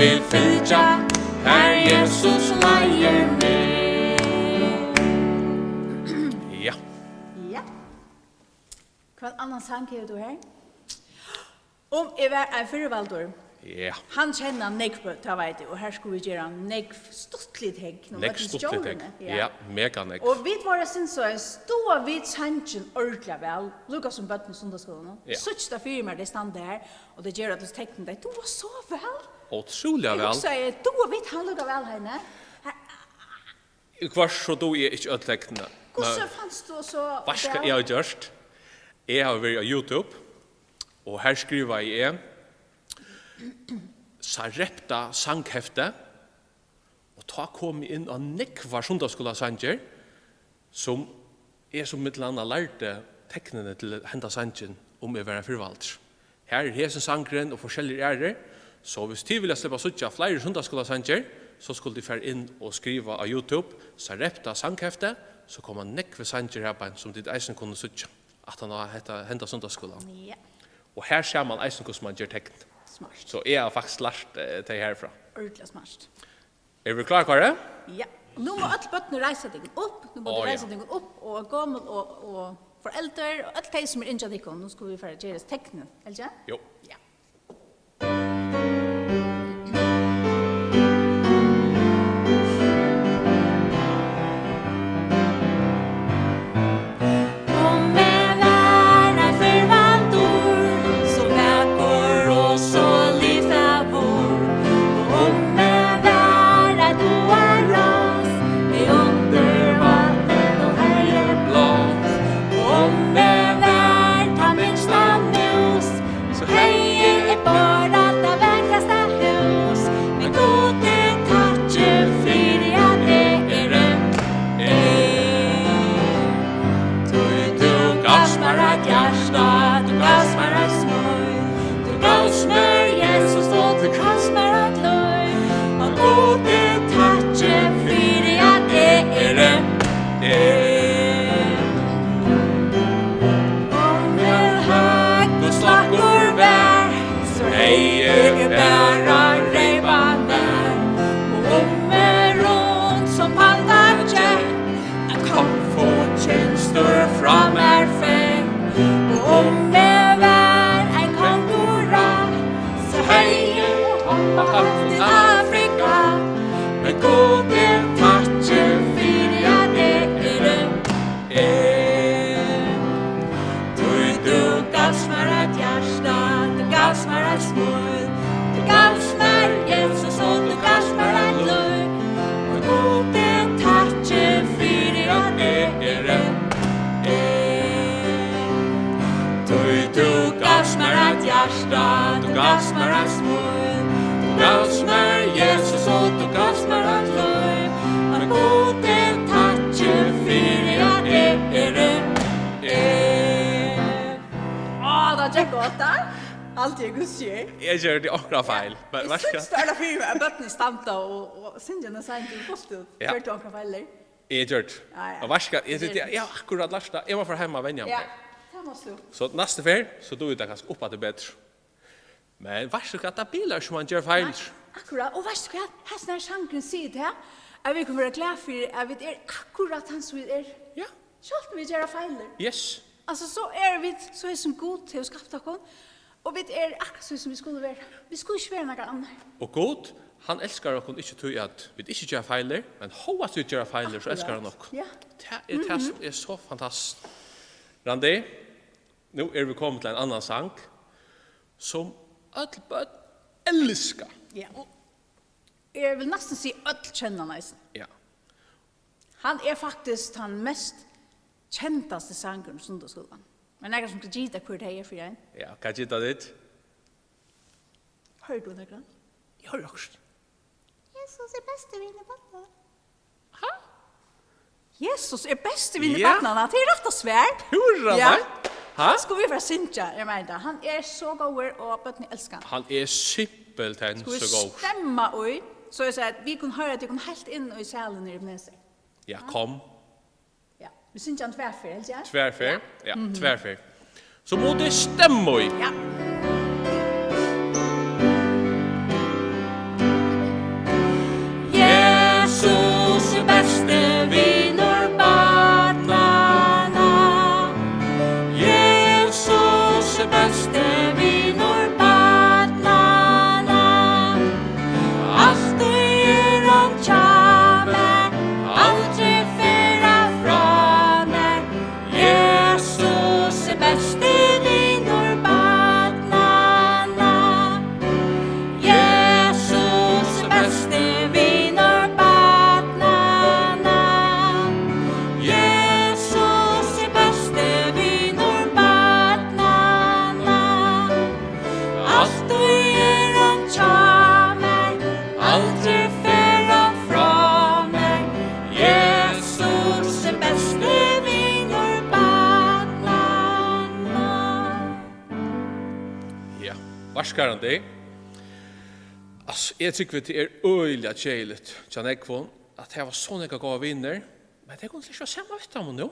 vil fylja, her Jesus leier meg. Ja. Ja. Hva annan sang har du her? Om jeg var en fyrvaldur. Ja. Han kjenner negv, ta vet du, og her skulle vi gjøre negv stuttlig tegn. Nek stuttlig tegn. Ja, mega nek. Og vi var sin så stå vid sanchen ordentlig vel, lukka som bøtten sundagsskolen. Ja. Suttsta firmer, det stand der, og det gjør at det teknen deg, du var så vel. Otrolig Jeg vel. også, du og vidt han lukka vel henne. Hva så du er ikke ødeleggende? Hvordan fanns du så Hva skal jeg ha gjort? Jeg har vært på YouTube, og her skriver jeg Sarepta sanghefte, og ta kom inn av nekvar sundagsskola sanger, som som mittelandet lærte teknene til henda sangen om å være fyrvalder. Her er hesen sangren og forskjellige ærer, så hvis de ville slippe suttja flere sundagsskola sanger, så skulle de fære inn og skriva av YouTube, Sarepta sanghefte, så kom han nekvar sanger her på en som de eisen kunne suttja, at han har henda sundagsskola. Ja, Og her ser man eisen hvordan man gjør tekn. smart. Så jeg har faktisk lært det herfra. Ordentlig smart. Er vi klar, Kare? Ja. Nå må alle bøttene reise deg opp, nå må Å, de ja. reise deg opp, og gammel og foreldre, og alt de som er innkjent deg, nå skal vi få gjøre teknen, eller ikke? Jo. Ja. Om jeg var en fyrvaldur, så vekker og så livfavor. Om jeg var en oaras, med undervannet og herreblås. Om jeg var ta minsta mus, så heier jeg bara det vekkaste hus. Men gode tatsje fyrir at det Du gav mig ett hjärta, du gav mig ett smör. Du gav mig Jesus och du gav mig ett löj. Och gode tatsje fyrir att det Om jag hög och slackor vär, så heier jag bara reipa nær. Och om jag runt som pandakje, jag kom få tjänster fram fäng. Och om jag var en kangura, så heier jag hoppa till Afrika. Men gode tatsje fyrir att det Du gavs mig ett hjärta, du gavs mig ett smör. Du gavs mig Jesus och du gavs mig ett löj. Och gode tatsje fyrir att Du gavs mig ett hjärta, du gavs mig ett smör. Du gavs mig Jesus och du gavs mig ett löj. Och gode tatsje fyrir att Det er godt da. Alt er Guds gjør. Jeg gjør det akkurat feil. Men Jeg hva skal synes det er fyrt at bøttene stamta og syndjene sa ikke først ut. Ja. Ført du akkurat feiler? jeg gjør det? Ja, ja. Og hva skal jeg har akkurat lært det. Jeg må få hjemme og vennja Ja, meg. det må du. Så neste fer, så du det kanskje opp at det er bedre. Men hva skal det biler som man gjør feil? Akkurat, og vet du hva? Her snart sjanken sier det her. Jeg vil kunne være glad for at vi er akkurat han som vi er. Ja. Selv om vi gjør feiler. Yes. Altså, så vi så er som god til å skapte oss. Og vi er akkurat så som vi skulle være. Vi skulle ikke være noe annet. Og god, han elskar okkur ikke til at vi ikke gjør feiler, men hva at vi gjør feiler, så elskar han okkur. Ja. Det er det som er så fantastisk. Randi, nå er vi kommet til en annan sang, som alle bøtt elskar. Ja. Og jeg vil nesten si ødel kjenner næsten. Ja. Han er faktisk den mest kjentaste sangeren i sundagsskolen. Men jeg som skal gita hvor det er for en. Ja, hva er det ditt? Hører du det, Gran? Jeg har også. Jesus er beste vinn i battene. Hæ? Jesus er beste vinn i Ja. battene. Det er rett og svært. Hurra, Ja. nei? Hæ? Han skulle vi være sinja, jeg mener. Han er så god og bøttene elsker han. Han er simpelthen Skulle vi så god. stemme ui, så jeg sier at vi kunne høre at vi kunne helt inn i salen nere med seg. Ja, kom. Ja. Vi synes han tverfer, helt ja? Tværfer. Ja, tværfer. Så må det stemme i. Ja. varskarande. Alltså, jag tycker att det är öjligt tjejligt, Jan Ekvon, att det var såna goda vinner. Men det går inte att samma vet om nu.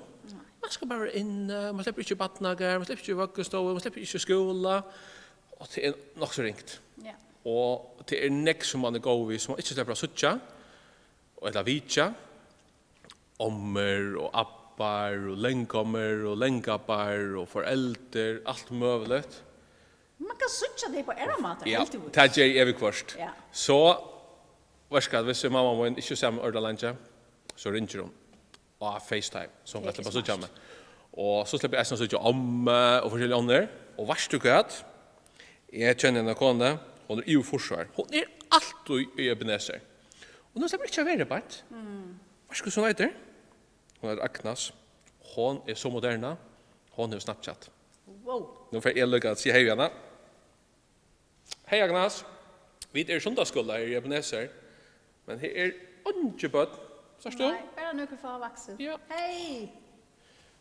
Man ska bara in, man släpper inte badnagar, man släpper inte vaggestov, man släpper inte skola. Och det är nog så ringt. Ja. Og det er nek som man er god vid, som man ikke slipper å suttja, eller vitja, ommer og appar, og lengkommer, og lengabbar, og foreldre, alt mulig. Man kan suttja det på eramater, Ja, helt ut. det gjør evig kvart. Ja. Så, varskad, hvis mamma må ikke se med ordalandja, så ringer hun av FaceTime, så hun slipper å suttja med. Og så slipper jeg å suttja omme og forskjellige andre, og varst du gøt, jeg kjenner henne kone, hon er i forsvar. Hon er alltid i Ebenezer. Og nå slipper ikke å være bare. Hva skal hun heter? Hon er Agnes. Hon er så moderna. Hon er Snapchat. Wow. Nå får jeg lykke å si hei henne. Hei Agnes. Vi er sundagsskola i Ebenezer. Men her er ikke bøtt. Sørst du? Nei, bare noe for å vokse. Ja. Hei!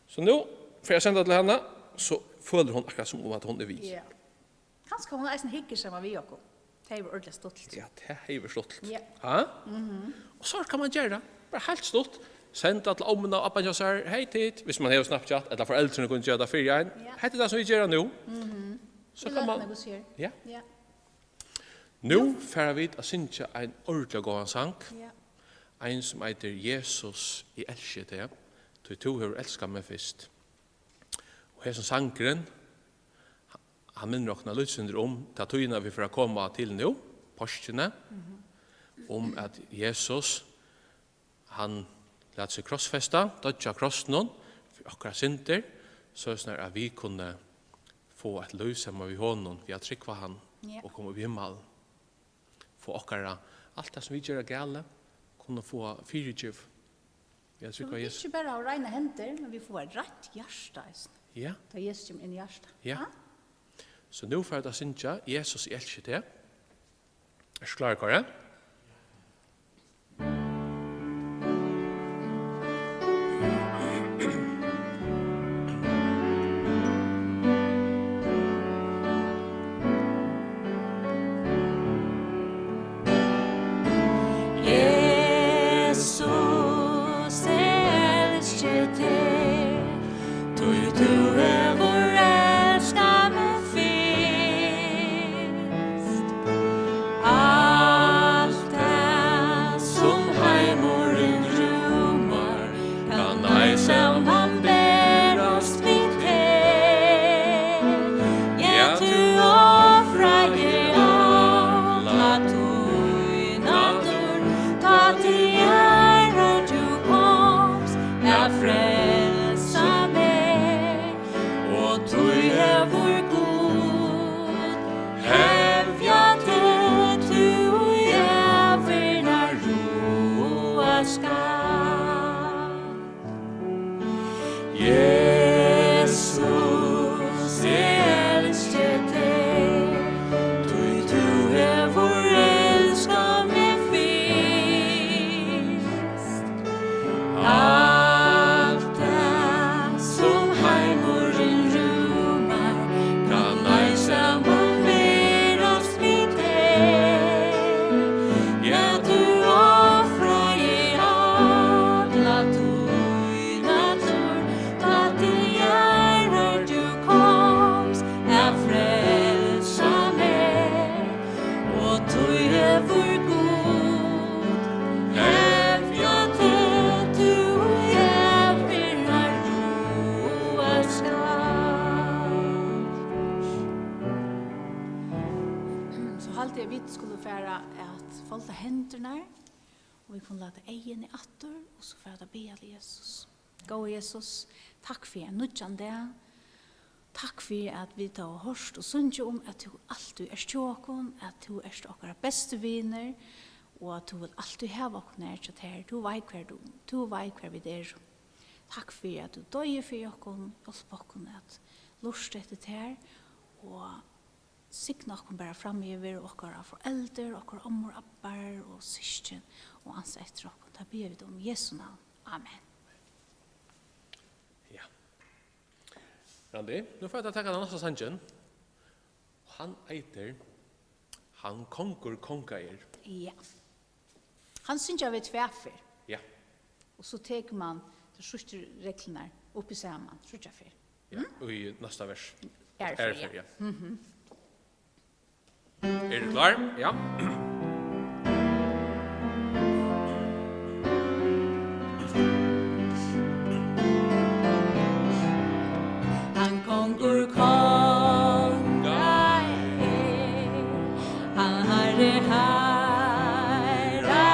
Så nå får jeg sende til henne, så føler hun akkurat som om at hun er vi. Ja. Kanskje hun eisen hikker som vi også. Det er jo ordentlig stolt. Ja, det er jo stolt. Ja. Ha? Og så kan man gjøre det. Bare helt stolt. Senda til ommen og appen og sier, hei tid, hvis man har Snapchat, eller foreldrene kunne gjøre det for en. Hei til det som vi gjør nå. Så kan man... Ja. Ja. Nå får vi å synge en ordentlig god sang. Ja. En som heter Jesus i elsker det. Du har elsket meg først. Og her som sangeren, han minner okna lydsender om til tøyene vi får komme til nå, påskene, om at Jesus, han lät seg krossfesta, dødja krossen hon, for akkurat synder, så er det at vi kunne få et løs sammen ved hånden, vi har trykva han, Ja. og komme i himmelen. Få akkurat alt det som vi gjør gale, kunne få fyrirgiv. Vi har Så trykva vi Jesus. ikke bare har reine hender, men vi får et rett hjerte. Ja. Da Jesus kommer inn i hjertet. Ja. Så nu får jeg synge Jesus i elsker det. Er du klar, Kåre? Jesus elsker deg, du er vår elskar meg fyrst. Alt det som heimuren rumar, kan ei som han ber oss vid deg. Ja, du offrar jer alla tøyna dår, ta til æra du komst, jeg frelsa meg, og du er vår god. Hevja til du jævla roa skal. Jesus, jeg elsker deg, du er vår elskar meg fyrst. Alt det som heimuren rumar, kan ei sammen ber oss vid deg. Ja, du offrar jer alla tøyna dår, ta til ærar du komst, jeg frelsa meg, og du er vår god. Hevja til du jævla roa skal. Så halte jeg vi skulle fære at folde hendene, og vi kunne lade egen i atter, og så fære be til Jesus. Gå Jesus, takk for en nødjan det. Takk for at vi tar og hørst og sunnet om at du alltid er stjåken, at du er okkara beste viner, og at du vil alltid heve okkara nær til her. Du vet hver vi der. Takk for at du døyer for okkara, hjelp okkara at lust etter her, og signa okkara bare framgiver okkara foreldre, okkara ommor, appar og syskjen og ansa etter okkara. Da ber vi det om Jesu navn. Amen. Ja. Randi, nu får jeg ta den neste sangen. Han eiter Han konkur kongair. Ja. Han syns jag vet tvärfer. Ja. Och så tar man de sista reglerna upp i samman. Sjuka för. Ja, och i nästa vers. Ärfer, ja. Är du klar? Ja. Han kongur kongar, han herre herre,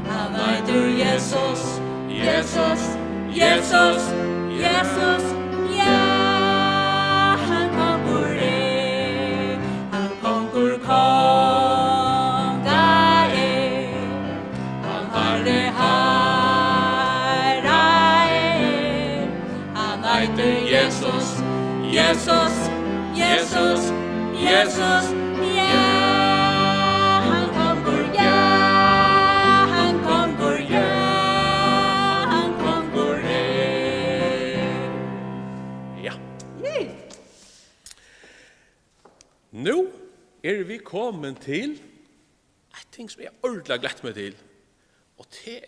han heter Jesus, Jesus, Jesus, Jesus, ja, han kongur han kongur kongar, han herre herre, han heter Jesus, Jesus, Jesus, Jesus, ja, han kongur, ja, han kongur, ja, han kongur, Ja. Nu vi kommet til et ting som jeg ordentlig glett meg til. Og det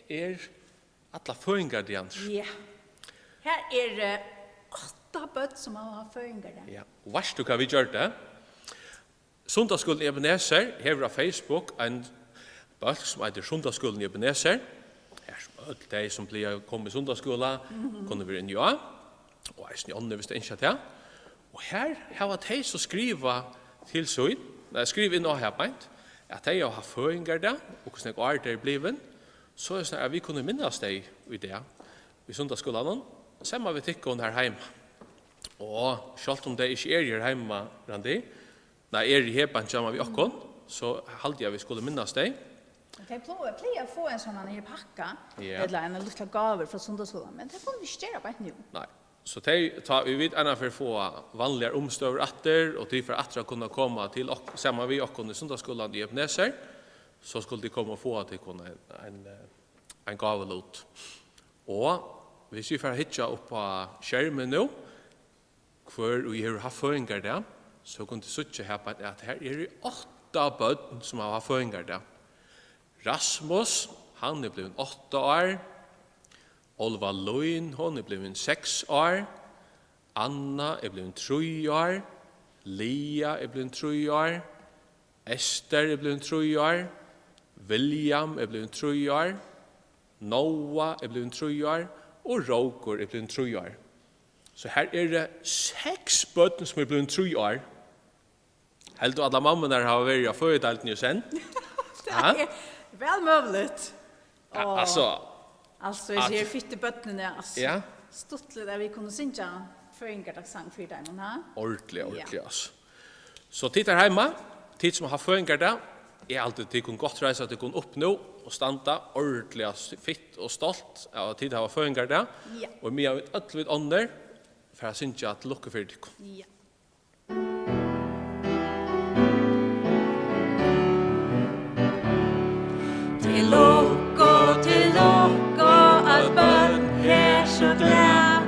alla føringardianer. Ja. Här är 8 bøtt som har føringar der. Ja. Og varst du hva vi gjør det? Sundagsskolen i Ebenezer hever av Facebook en bølg som heter Sundagsskolen i Ebenezer. Her som alt de som blir kommet i sundagsskolen kunne være inn ja. Og jeg snøy ånden hvis det ikke er. Og her har de som skriver til søyn, skriver inn og her beint, at de har føringar der, og hvordan det er bliven, så er det sånn at vi kunne minnes deg i det, i sundagsskolen, sammen vi tikkene her hjemme. Og selv om det ikke her hjemme, Randi, når i heben sammen vi okkon, så halte jeg vi skulle minnes deg. De pleier å få en sånn her pakka, Ja. eller en liten gaver fra sundagsskolen, men det får vi ikke gjøre bare nå. Nei. Så vi vet ena för få vanliga omstøver atter, og de for atter kunne komme til sammen vi okkon i sundagsskolen i Ebenezer, så skulle de komme og få til en gavelot. Og hvis vi får hitja opp på skjermen nå, hvor vi har hatt føringar der, så kunne de suttje her på at her det 8 bøtten som har hatt føringar der. Rasmus, han blevet 8 år. Olva Loin, hon blevet 6 år. Anna blevet 3 år. Lia blevet 3 år. Esther blevet 3 år. William blevet 3 år. Noah blevet 3 år. Og Roger blevet 3 år. Så her det 6 bøtten som blevet 3 år. Helt og alle mamma der har vært av fødedelten i sen. Det er vel muligt. Ja, altså, Altså, jeg ser fitte bøttene, altså. ja. Stuttlig der vi kunne synge føringardagsang for deg, ha? Ordentlig, altså. Så tid her hjemme, tid som har føringar der, alltid til kun godt reise at du kun opp nå og standa ordentlig fitt og stolt av tid har føringar der. Ja. Og mye av et ødelig ånder for å synge at lukke for deg. Ja. Til lokko at bønn her så glad.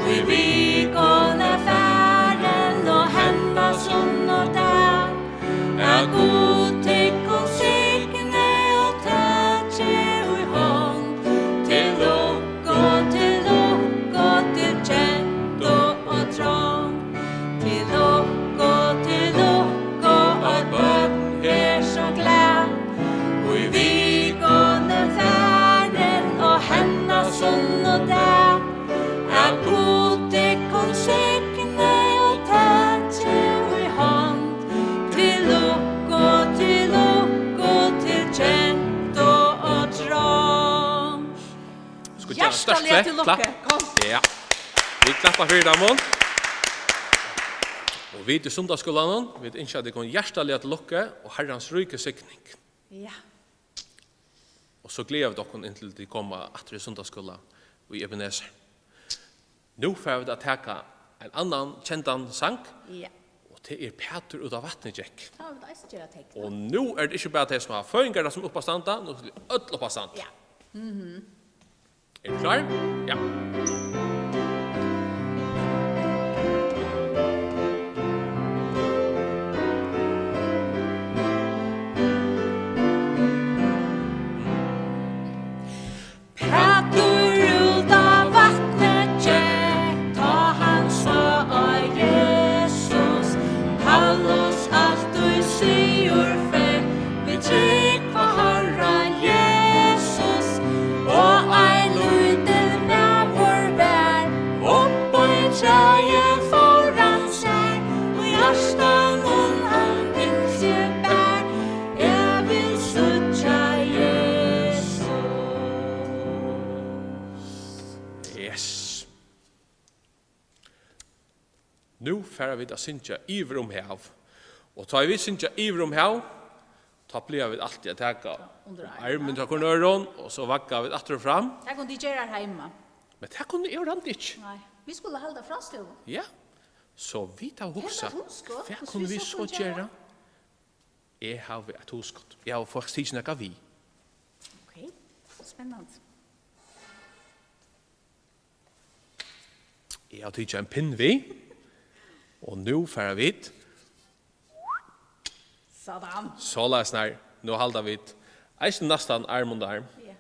Vi vikåne færen og henda sunn og dag. God tikk og sikne og tætje i hånd. Til lokko, til kjent og trång. Til lokko at bønn her så glad. Vi vikåne færen og henda sunn og dag. God tikk og sikne og tætje i hånd. Til lokko, til kjent og trång. Hjertelig til lukke. Kom. Ja. Vi klappar for dem. Og vi til sundagsskolen, vi ønsker at det kommer hjertelig til lukke og Herrens rike sikning. Ja. Og så gleder vi dere inntil de kommer etter sundagsskolen i Ebenezer. Nå får vi da teka en annan kjentan sang, Ja. og det Peter ut av vattnet gikk. Da har vi da ikke gjøre tekst. Og nå det ikke bare det som har føringar som oppe standa, nå skal vi ødel oppe standa. Ja. Er du klar? Ja. færa vi da synja iver om hav. Og tar vi synja iver om hav, ta blir vi alltid att täcka armen till kornöron och så vagga vi åter fram. Det kunde de göra hemma. Men det kunde jag inte inte. Nej, vi skulle hålla framstå. Ja. Så vi tar huxa. hugskott, Vad och kunde vi så så kunde göra? Jag har vi ett huskott. Jag har faktiskt snackat vi. Okej, spännande. Jag har tagit en pinn vi. Och nu färar vi it. Sådan. Så läs när. Nu håller vi it. Eisen nästan arm under arm. Ja.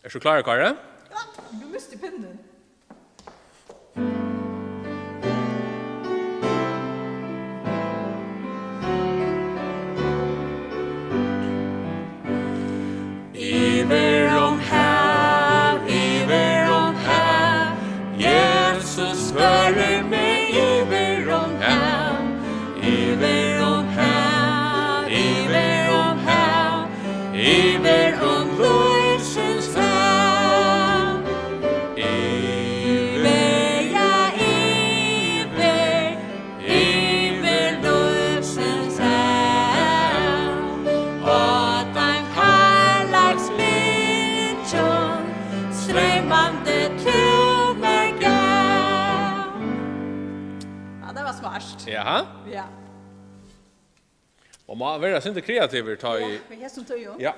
Är du klar, Kare? Ja, du miste pinnen. Iver om hav, Jesus fører meg iver om hav, iver om hav, iver om løsens hav. Iver, ja, iver løsens hav. Og den karlags midtjon, strømmande til meg gav. Ja, det var smart. Jaha. Ja. Och man är inte kreativ ta i. Vi har som tog ju. Ja.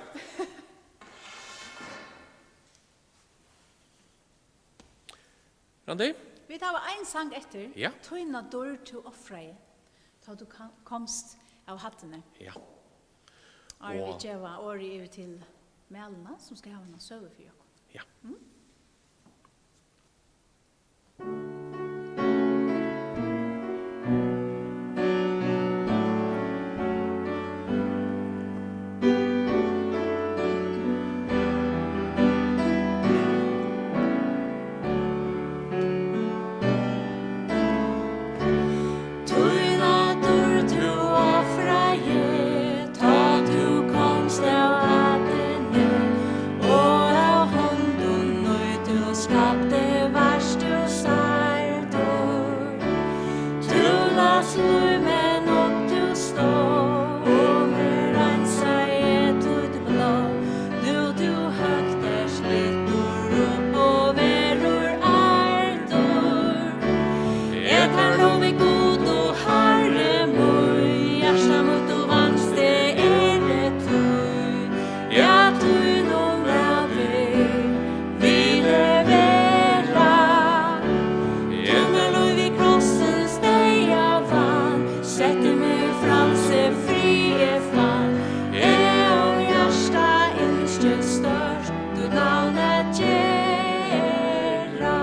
Randi? Vi tar en sang efter. Ja. Tøyna dør til offreie. Ta du komst av hattene. Ja. Og vi gjør året over til Melna, som skal ha en søve for dere. Ja. Tøyna dør til offreie, ta du komst av hattene, og av hånden nøy du skapte verst du særdur. Du las lumen opp du stå, og med rensa tut blå, nu du høgt slittur opp og verur ardur. Jeg kan lov i god og herre mor, hjärsta mot og vannste det tøy. Ja, tøy noen ville vera. Under lov i krossen steg av vann, sette meg fralse frie fann. Jeg og hjärsta innskje størst, du navnet gjera.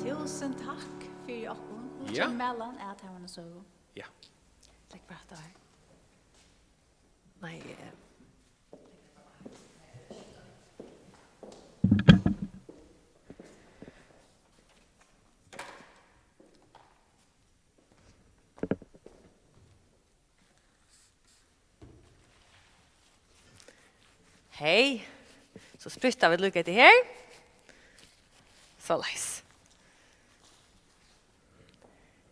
Tusen takk for dere. Og Ja. til Mellan er at her var en søve. Ja. Legg bra der. Nei, hei, så sprytta vi lukket til her. Så leis.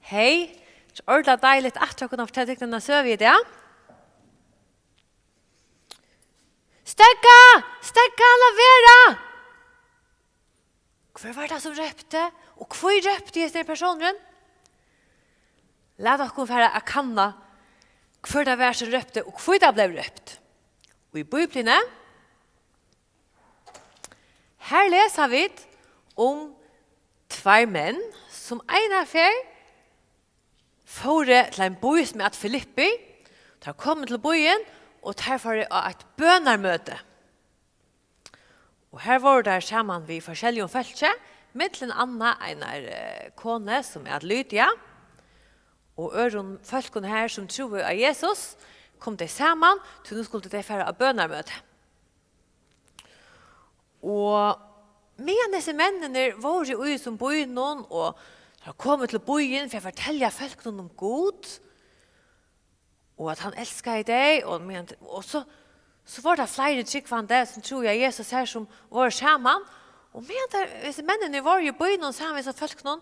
Hei, så ordla deiligt at jeg kunne fortelle deg denne søv i det. Stegga! Stegga, la vera! Hvor var det som røpte? Og hvor røpte jeg denne personen? La dere være å kanna hvor det var som røpte og hvor det ble røpt. Og i Bibelen her leser vi om tvær menn som en affær fåre til en by som er Filippi. De kom til byen og der får et bønarmøte. Og her var det sammen vi forskjellige følge, med til en annen kone som er Lydia. Og øren folkene her som tror av Jesus kom de sammen til nå skulle de føre av bønarmøte. Og medan disse mennene var jo som byen noen, og de kom til byen for å fortelle folk noen om Gud, og at han elsker deg, og så var det flere tryggvande som tror jeg Jesus her som var sammen, Och medan männen var ju på någon samma så folk någon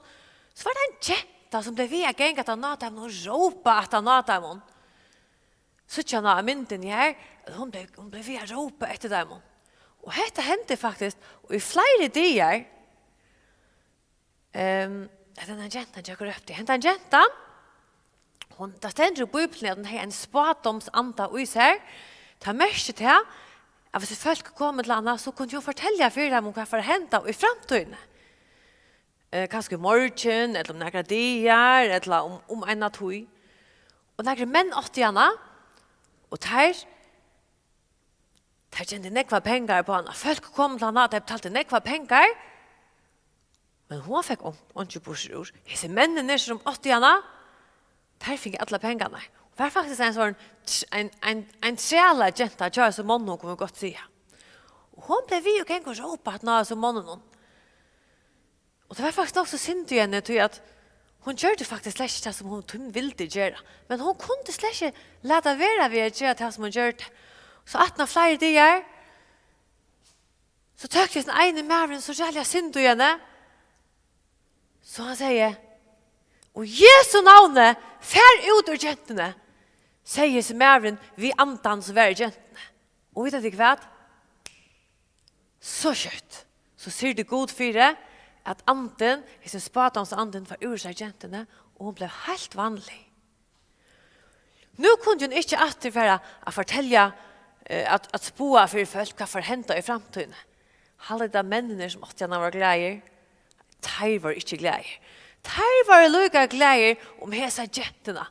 så var det en jetta som blev via gänga att nata och ropa att nata hon. Så tjänar mynten här hon blev via ropa efter dem. Och detta hände faktiskt och i flera dagar den här jentan jag går upp det. Hände en jenta. Hon där ständer i Bibeln att den har en spådomsanda och så här. Ta mest till att hvis folk kommer til henne, så kunne hun fortelle for dem om hva for hente i fremtiden. Kanskje i morgen, eller om noen dager, eller om en av tog. Og noen menn åtte henne, og der tjente nekva penger på henne. Folk kom til henne, de betalte nekva penger, men hun fikk ikke bursror. Disse mennene som åtte henne, der fikk alle pengene. Det var faktisk en sånn en träla jenta kör som mannen kommer gott säga. Och hon blev vi och kan ropa att nå som mannen. Och det var faktiskt också synd i henne till att hon gjorde faktiskt släcka som hon ville göra. Men hon kunde släcka låta vara vid att göra det som hon gjorde. Så att när flera dagar så tyckte den ene märven så jävla synd i henne. Så han säger och Jesu navne fær ut ur jentene. Säger sig märven vi antan så vär jentene. Och vet du vad? Så kött. Så ser det god för det att anten, sin spatans anden var ur sig jentene och hon blev helt vanlig. Nu kunde hon inte återföra att fortälja att spåa för folk vad för hända i framtiden. Alla de männen som åt gärna var glädjer, de var inte glädjer. De var lika glädjer om hesa jentene.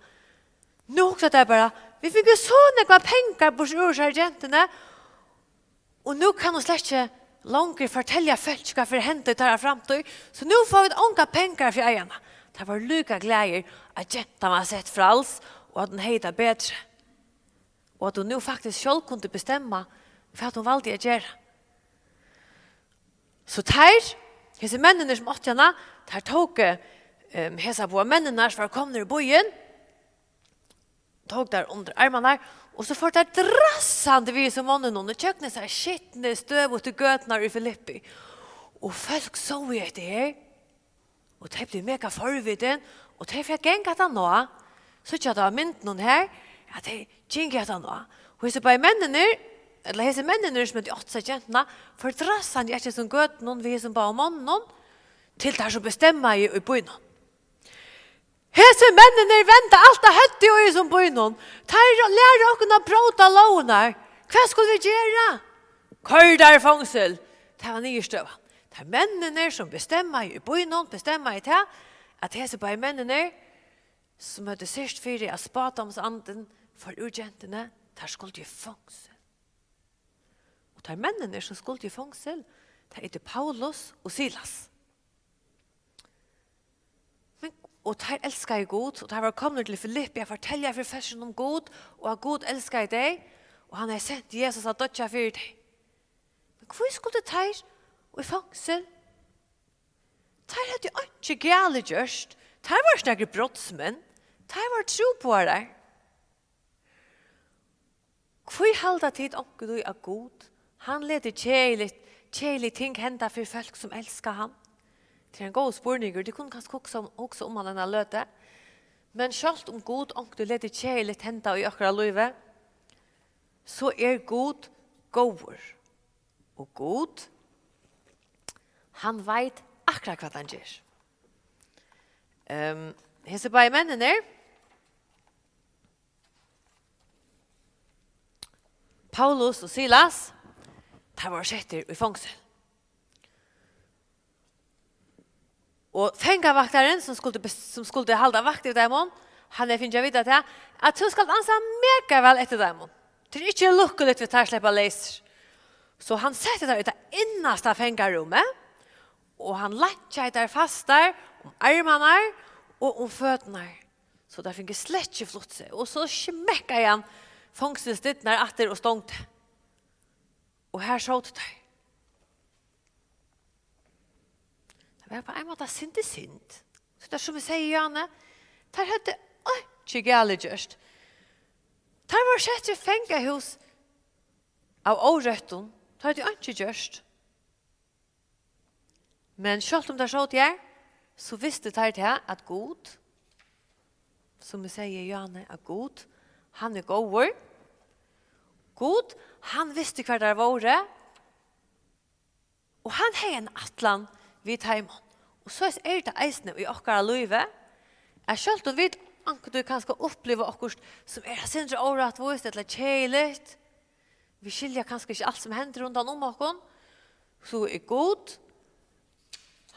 Nu också det bara, vi fick ju så några pengar på ursäkterna och nu kan hon släcka långt fortälja folk vad för hända där framtid. Så nu får vi onka pengar för ägarna. Det var lika glädjer att jäntan var sett frals och att den heter bättre. Och att hon nu faktiskt själv kunde bestämma för att hon valde att göra. Så dessa männen som åtgarna, där tog hesa på männen som kom i bojen, tog där under armarna och så får det drassande vi som mannen och kökna så här skittne stöv och till götnar i Filippi. Och folk såg ju det här. Och det blev mega förviden och det fick gänga att han nå. Så jag då mynt någon här att det gänga att han nå. Och så på männen eller hese männen som de åtta gentarna för drassande inte som göt någon vi som bara mannen till där så bestämma i byn. Hese männen vänta allt det hette och som på innan. Tar lär och kunna prata lånar. Vad skulle vi göra? Kör där fångsel. Det var nystöva. Det är männen som bestämmer i byn bestämmer i det att hese på männen som hade sist för att spata om anden för urgenterna där skulle ju fångsel. Och där männen som skulle ju fångsel det heter Paulus och Silas. Och de älskar ju God. Och de var kommit till Filippi att fortälja för färsen om God. Och att God älskar dig. Och han har sett Jesus att dödja för dig. Men hvor skulle de och i fångsel? De hade ju inte gärligt gjort. De var snägre brottsmän. De var tro på det. Hvor halda tid om du är god? Han leder tjejligt ting hända för folk som älskar han. Det är en god spurning, det kunne kanskje også om han løte. Men selv om god og du leder kjærligt henta i akkurat livet, så god gover. Og god, han vet akkurat hva han gjør. Hese bare mennene Paulus og Silas, de var setter i fångsel. Och fängavaktaren som skulle hålla vakt i demon, han är finna vidare till att du ska ansa mega väl efter demon. Det är inte lyckligt vi tar släppa läs. Så han sätter där i det innersta fängarummet och han lägger där fast där om armarna och om fötterna. Så där fick släcka flott sig och så smäckar han fångststitt när åter och stångt. Och här såg det där. Det var på en måte sint. Så det er som vi sier, Janne, der hadde ikke gale gjørst. Der var sett i fengahus av årøtten, der hadde ikke gjørst. Men selv om det så til her, så visste det her at god, som vi sier i Johanne, at god, han god. God, han visste hva det var, og han har en atlan vid heimen. Og så er det eisene i okkara løyve, selv om vi anker du kan oppleve okkurst som sindre året vist, eller kjeiligt, vi skiljer kanskje ikke alt som hender rundt om okkon, så god,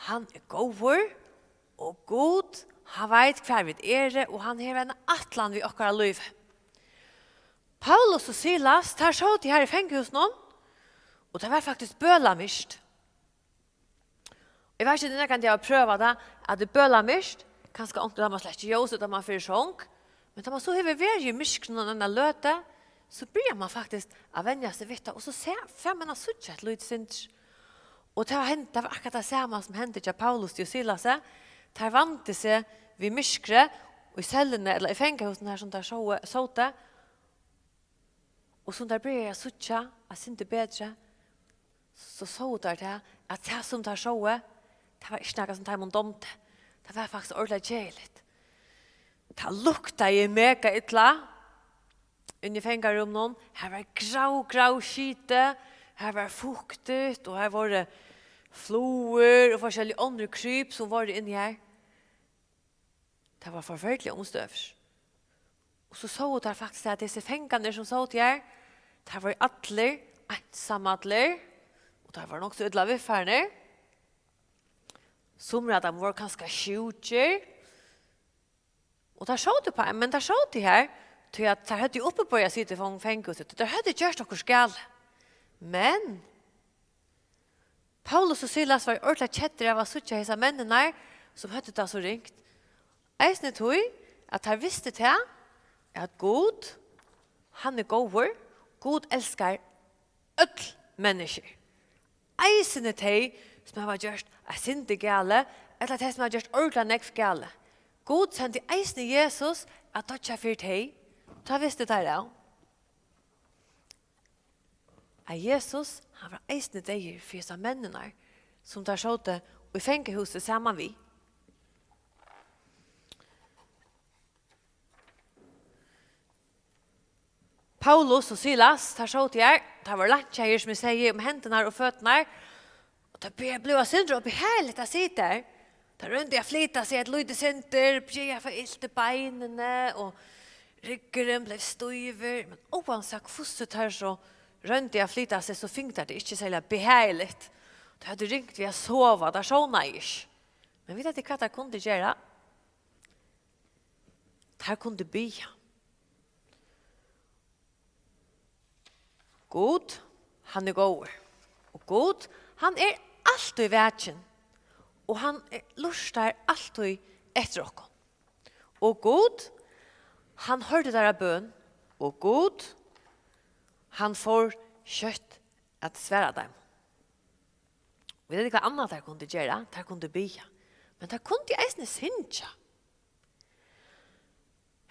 han god, og god, han vet hva vi og han har en atlan vid okkara løyve. Paulus og Silas, der så de her i fengehusen, og det var faktisk bølamist. Jeg vet ikke når jeg har prøvet det, at det bølamist, kanskje ikke da man slett ikke gjør det da man får sjong, men da man så har vært i myskene og denne løte, så blir man faktisk å vende seg vidt, og så ser man sutt et lyd sint. Og det var akkurat det samme som hendte til Paulus og Silas. Der vant seg vid myskere, og i cellene, eller i fengehusen her, som der så det, og som der ble jeg sutt, jeg synte bedre, så det at det som der så, det var ikke noe som det man domte. Det var faktisk ordentlig kjeiligt. Det lukta i mega ytla. Inni fengarummen. Her var grau skite. Her var fuktigt. Og her var det floer og forskjellige andre kryp som var inni her. Det var forferdelig omstøvs. Og så det faktisk at disse fengarne som så til her, det var atler, ensamadler, og det var nok så ytla vifferne. Sommer av dem var ganske skjutjer. Og der så det på en, men der så det her, til at der hadde oppe på jeg sitte fra fengelset, der hadde gjort noe skjall. Men Paulus og Silas var ordentlig kjetter av å sitte hos mennene som hadde det så ringt. Eisne tog at her visste til at God, han god, God elskar øll mennesker. Eisne til som har gjort sinte gale, eller det som har gjort ordentlig nekv gale. God sendte eisne Jesus at dødja fyrt hei, da visste det da. At Jesus, han var eisne deir for disse mennene som der sådde og i fengehuset sammen vi. Paulus og Silas, der sådde jeg, der var lantjeir som jeg sier om hendene og føttene, og det ble jeg sindre oppi herligt å sitte der. Der rundt jeg flyttet seg et lydde sinter, ble jeg for ilte beinene, og ryggeren ble støyver. Men oansett fosset her så rundt jeg flyttet seg, så fikk det ikke særlig behærligt. Det hadde ringt vi å sove, der sånne jeg ikke. Men vet du hva det kunne gjøre? Det kunne bya. God, han god. Og God, han alltid vætjen. Og han lustar alltid etter oss. Og God, han hørte der bøn. Og God, han får kjøtt at svære dem. Vi vet ikke hva annet der kunne gjøre. Der kunne bya. Men der kunne eisne sinja.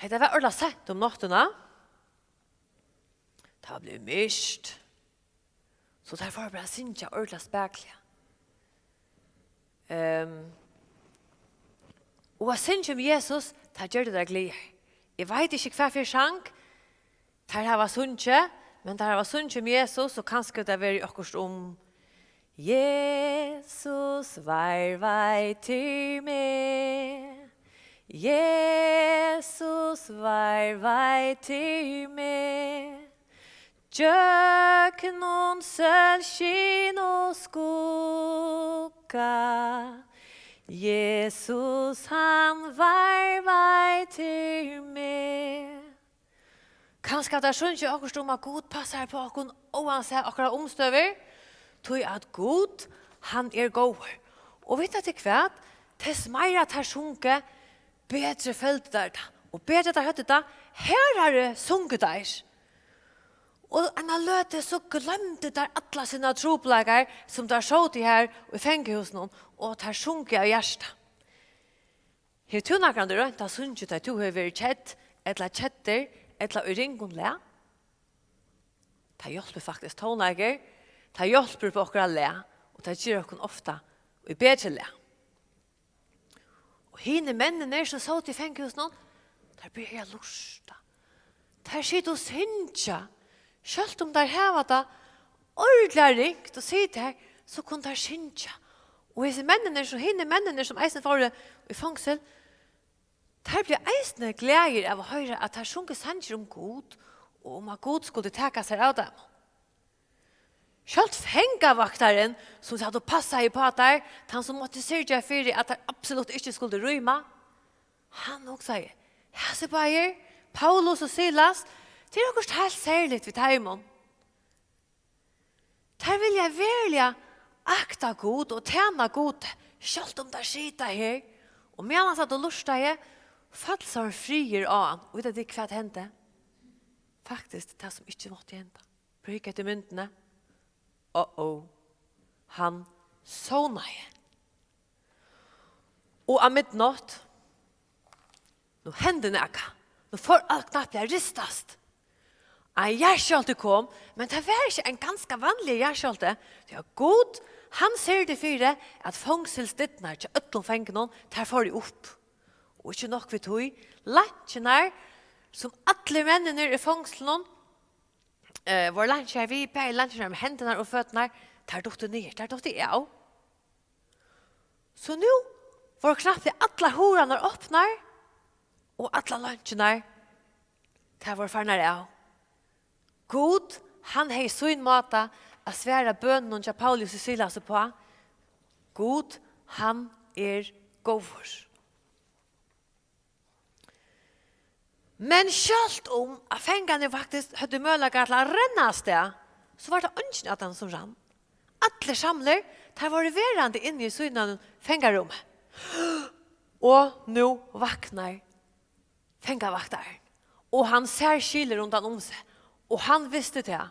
Det var ordentlig sett om nattene. Det var blitt myst. Så derfor ble sinja ordentlig spekelig. Og å synge om Jesus, det gjør det gleder. Jeg vet ikke hva for sang, det var sunge, men det var sunge om Jesus, og kanskje det var akkurat om Jesus var vei til meg, Jesus var vei til meg, Jøk noen sølskin og skugga, Jesus han var vei til meg. Kanskje det skjønner ikke akkurat om at God passer på akkurat oansett akkurat omstøver, tog at God han god. Og vet du hva? Tess mer at her sunke, bedre følte der, og bedre der høtte det, her det sunket der. Og en av løte så glemte der alle sine tropleger som der så til her i fengehusen og der sunket av hjertet. Her tunnakene du rønt av sunket at du har vært kjett, eller kjetter, eller ringen le. Det hjelper faktisk tonleger, det hjelper på akkurat le, og det gjør dere ofte i bedre. Og hine mennene som så til fenghusen, der blir jeg lusta. Der sitter og synsja. Selv om der heva det ordentlig ringt og sier der, så kunne der synsja. Og hine mennene som eisen får i fengsel, der blir eisene gleder av å høre at der sunker sanger om God, og om at God skulle teka seg av dem. Selv fengavaktaren som hadde passet på at der, han som måtte syrja for at der absolutt ikke skulle rymme, han også sier, Hesebaier, Paulus og Silas, det er noe helt særlig ved Taimon. Der vil jeg virkelig akta god og tjene god, selv om det skiter her. Og medan han satt og lurte jeg, falser frier av han. Og vet du hva hendte? Faktisk det som ikke måtte hende. Bruk etter myndene. Han sovna jeg. Og av midnatt, nå hendte neka. Nå får alt knapt jeg ristast. En hjerskjolte kom, men det var ikke en ganske vanlig hjerskjolte. Det var god. Han ser det for at fångselsdittene til øtlen fengene, der får de opp. Og ikke nok vi tog. Lunsjen som alle mennene i fångselen, vår lunsjen vi på, lunsjen med hendene og føttene, der dukte ned, der dukte jeg også. Så nå var knapt alle horene åpner, og alle lunsjene, der var farnere av. God, han har i sin måte å svære bønnen til Paulus og Silas på. God, han god. Men selv om at fengene faktisk hadde mulighet til å renne av sted, så var det ønsken at han som rann. Alle samler, der var det verande inne i synen fengerommet. Og nå vakner fengervakteren. Og han ser kyler rundt han om seg. Og han visste det.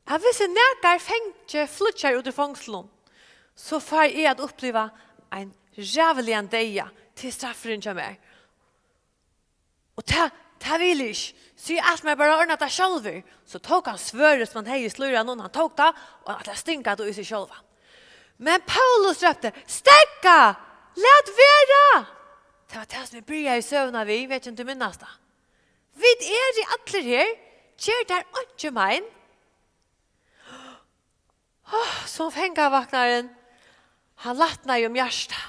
Jeg visste når fengte flytjer ut i fengselen, så får jeg at oppleve en rævelig en deia til strafferen til meg. Og det vil jeg ikke. Så jeg alt meg bare ordnet det selv. Så tok han svøret som han hei i slurren, og han tok det, og at jeg stinket det i seg selv. Men Paulus røpte, stekka! Let være! Det var det som vi bryr i søvn av vi, vet ikke om du minnes det. Vi i alle her, kjør der ikke mein. Som fengavaknaren, han lattna om hjärsta.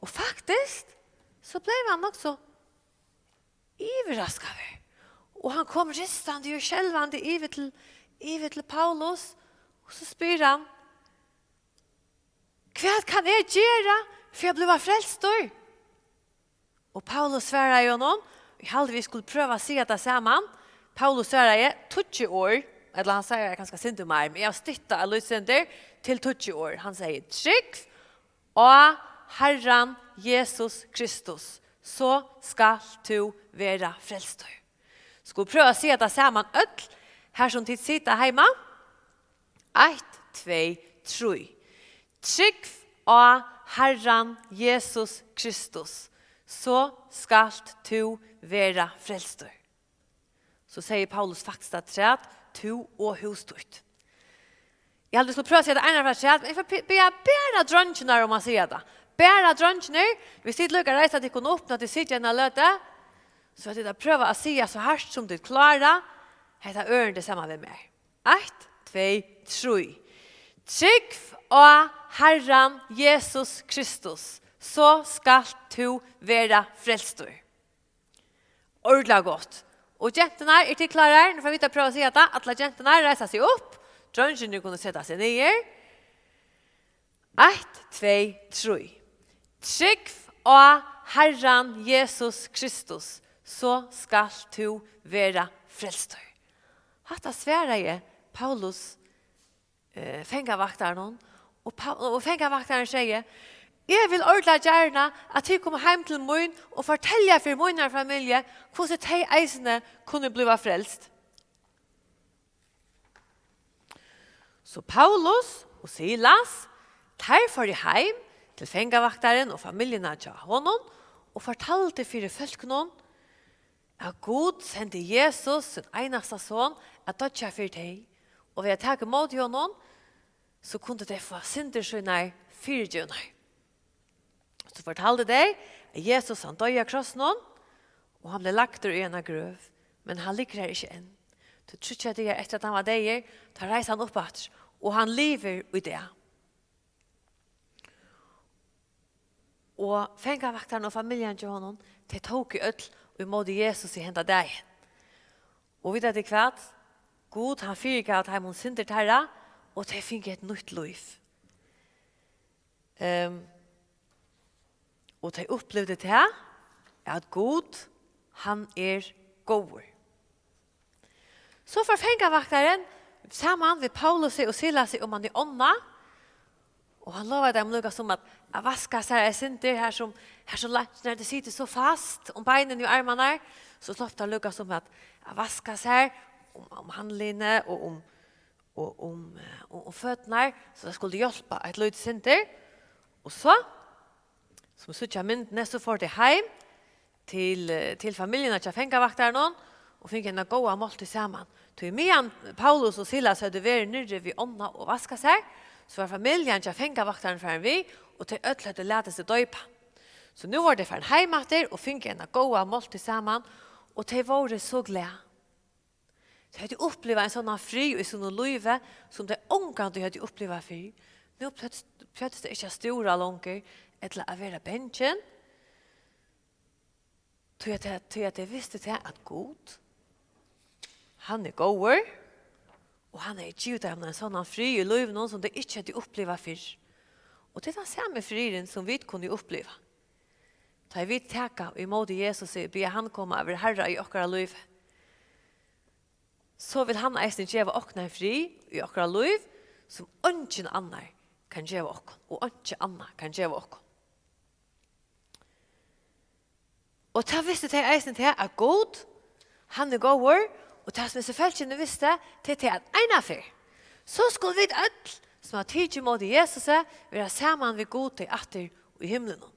Og faktisk, så blev han också överraskad. Og han kom ristande og skjelvande iver til Paulus, og så spyr han, hva kan jeg gjøre for jeg ble frelst? Og Paulus svarer jo noen, vi hadde vi skulle prøve å si det sammen. Paulus svarer 20 år, eller han sier ganske sint om meg, men jeg har stittet av Lysander til 20 år. Han sier, trygg og Herren Jesus Kristus, så skal du være frelst. Skulle prøve å si det sammen øll, her som tid sitter hjemme. 1, 2, 3. Trygg og Herren Jesus Kristus, så skal du være frelst. Så sier Paulus faktisk at træt, to og hustort. Jeg hadde lyst til å prøve å si det ene fra træt, men jeg får bare drøntjene om man sier det. Bare drøntjene, hvis de lukker reise at de kunne åpne til sitt gjennom løte, så at de prøver å si så hardt som de klarer, heter øren det samme ved meg. 1, 2, 3. Trygg og Herren Jesus Kristus, så skal du være frelst. Ordentlig godt. Og jentene til klare, nå får vi prøve å si at alle jentene reiser seg opp, drøntjene kunne sette seg ned. 1, 2, 3. Trygg og Herren Jesus Kristus, så skal du være frelst. Hatta svære jeg Paulus fengavakteren, og fengavakteren sier, jeg vil ordentlig gjerne at de kommer hjem til min og fortelle for min familie hvordan de eisene kunne bli frelst. Så Paulus og Silas tar for de hjem til fengavakteren og familiene til honom og fortalte for folkene at Gud sendte Jesus, sin eneste son, at dødja for deg. Og ved å ta imot honom, så kunde de få syndersynner fyrtjønner. Så fortalte de at Jesus han døde av krossen, og han ble lagt i en grøv, men han ligger her ikke enn. Så tror jeg det etter at han var død, da reiser han opp etter, og han lever i det. Og fengavakteren og familien til honom, de tok i ødel og måtte Jesus i hendet deg. Og vet du hva? God, han fyrgav at han synder terra, og de fikk et nytt liv. Og de opplevde det at God, han god. Så for fengavakteren, sammen med Paulus og Silas om han ånda, og han lovar dem noe som at vaska seg synder her som når det sitter så fast om beinen i armene, så slopp det lukka som at vaska seg om handlinne og om føttene, så det skulle hjelpe et løyt synder. Og så, som suttja myndene, så får de heim til familien til fengavakteren og fikk en god måltid sammen. Til medan Paulus og Silas hadde vært nere ved ånda og vaska seg, så var familien til fengavakteren foran vi, og til ødel hadde lært seg døypa. Så nå var det for en heimater, og fikk en god måltid sammen, og de var så glede. De hadde opplevd en sånn fri og sånn liv som de omgang de hadde opplevd fri. Nå plötsligt det ikke stora langer, eller å være bensjen, til at jeg visste til at God, han god, og han givet dem en sånn fri i liv, noen som de ikke hadde opplevd før. Og det er den samme frien som vi kunne oppleve. Da vi takker i måte Jesus og be han komme over Herre i okkara liv, så vil han eisen gjøre okkene fri i okkara liv, som ingen annar kan gjøre okkene, og ingen annar kan gjøre okkene. Og da visste jeg eisen til at God, han god, og det som selvfølgelig visste, til at ena fyr, så skulle vi alt, som har tid mot Jesus, være sammen ved God til atter i himmelen.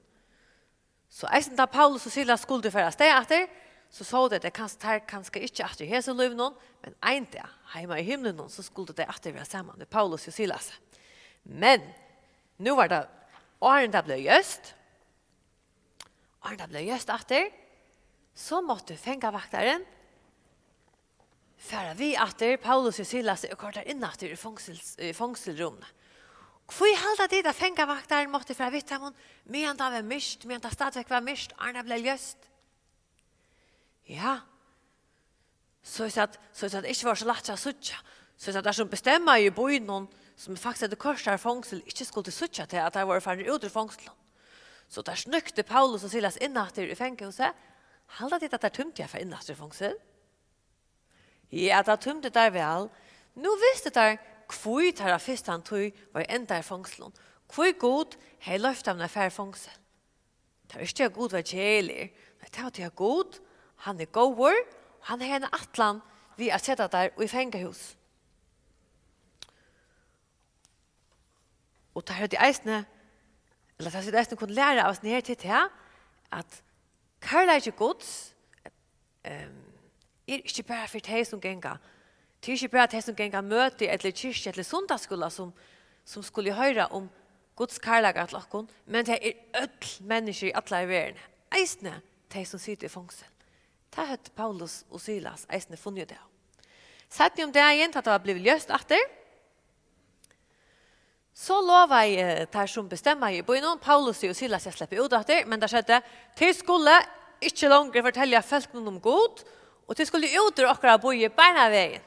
Så eisen da Paulus og Silas skulle føre steg atter, så det kanskje ikke atter i Jesu liv noen, men en dag, hjemme i himmelen, så skulle det atter være sammen med Paulus og Silas. Men, nå var det åren det ble gjøst, atter, så måtte fengavakteren færa vi atter, Paulus og Silas og kortar inn atter i fångselrommet. Hvor halda det at fengavakteren måtte færa vitt ham, medan det var mist, medan det stadigvæk var mist, Arne ble løst. Ja, så at det ikke var så lagt å suttja, så at det som bestemmer i boinen, som faktisk hadde korsar fångsel, ikke skulle suttja til at det var ferdig ut ur fångselen. Så der snøkte Paulus og Silas innatter i fenghuset, halda det at det tømte jeg for innatter i fångsel? Ja, det tømte der vel. Nå visste der hvor der først han tog var enda i fångselen. Hvor god har løft av affær fångsel. Det er ikke god var kjelig. Det er til god. Han god, og han har en atlan vi har sett der i fengehus. Og der har de eisene, eller der har de eisene kunne lære av oss nere til det, at kærleik og gods ikke bare for de som genga. Det er ikke bare de som genga møte eller kyrkje eller sundagsskola som skulle høre om Guds kærleik til oss, men det er ødel mennesker i alle i verden. Eisene de som sitter i fångsel. Det har Paulus og Silas eisene funnet det. Sett om det igjen at det var blitt løst etter, så lovar jeg der som bestemmer i bøynen, Paulus og Silas jeg slipper ut etter, men det skjedde, de skulle ikke langer fortelle folk noen om god, og de skulle ut ur akkurat bøye beina veien.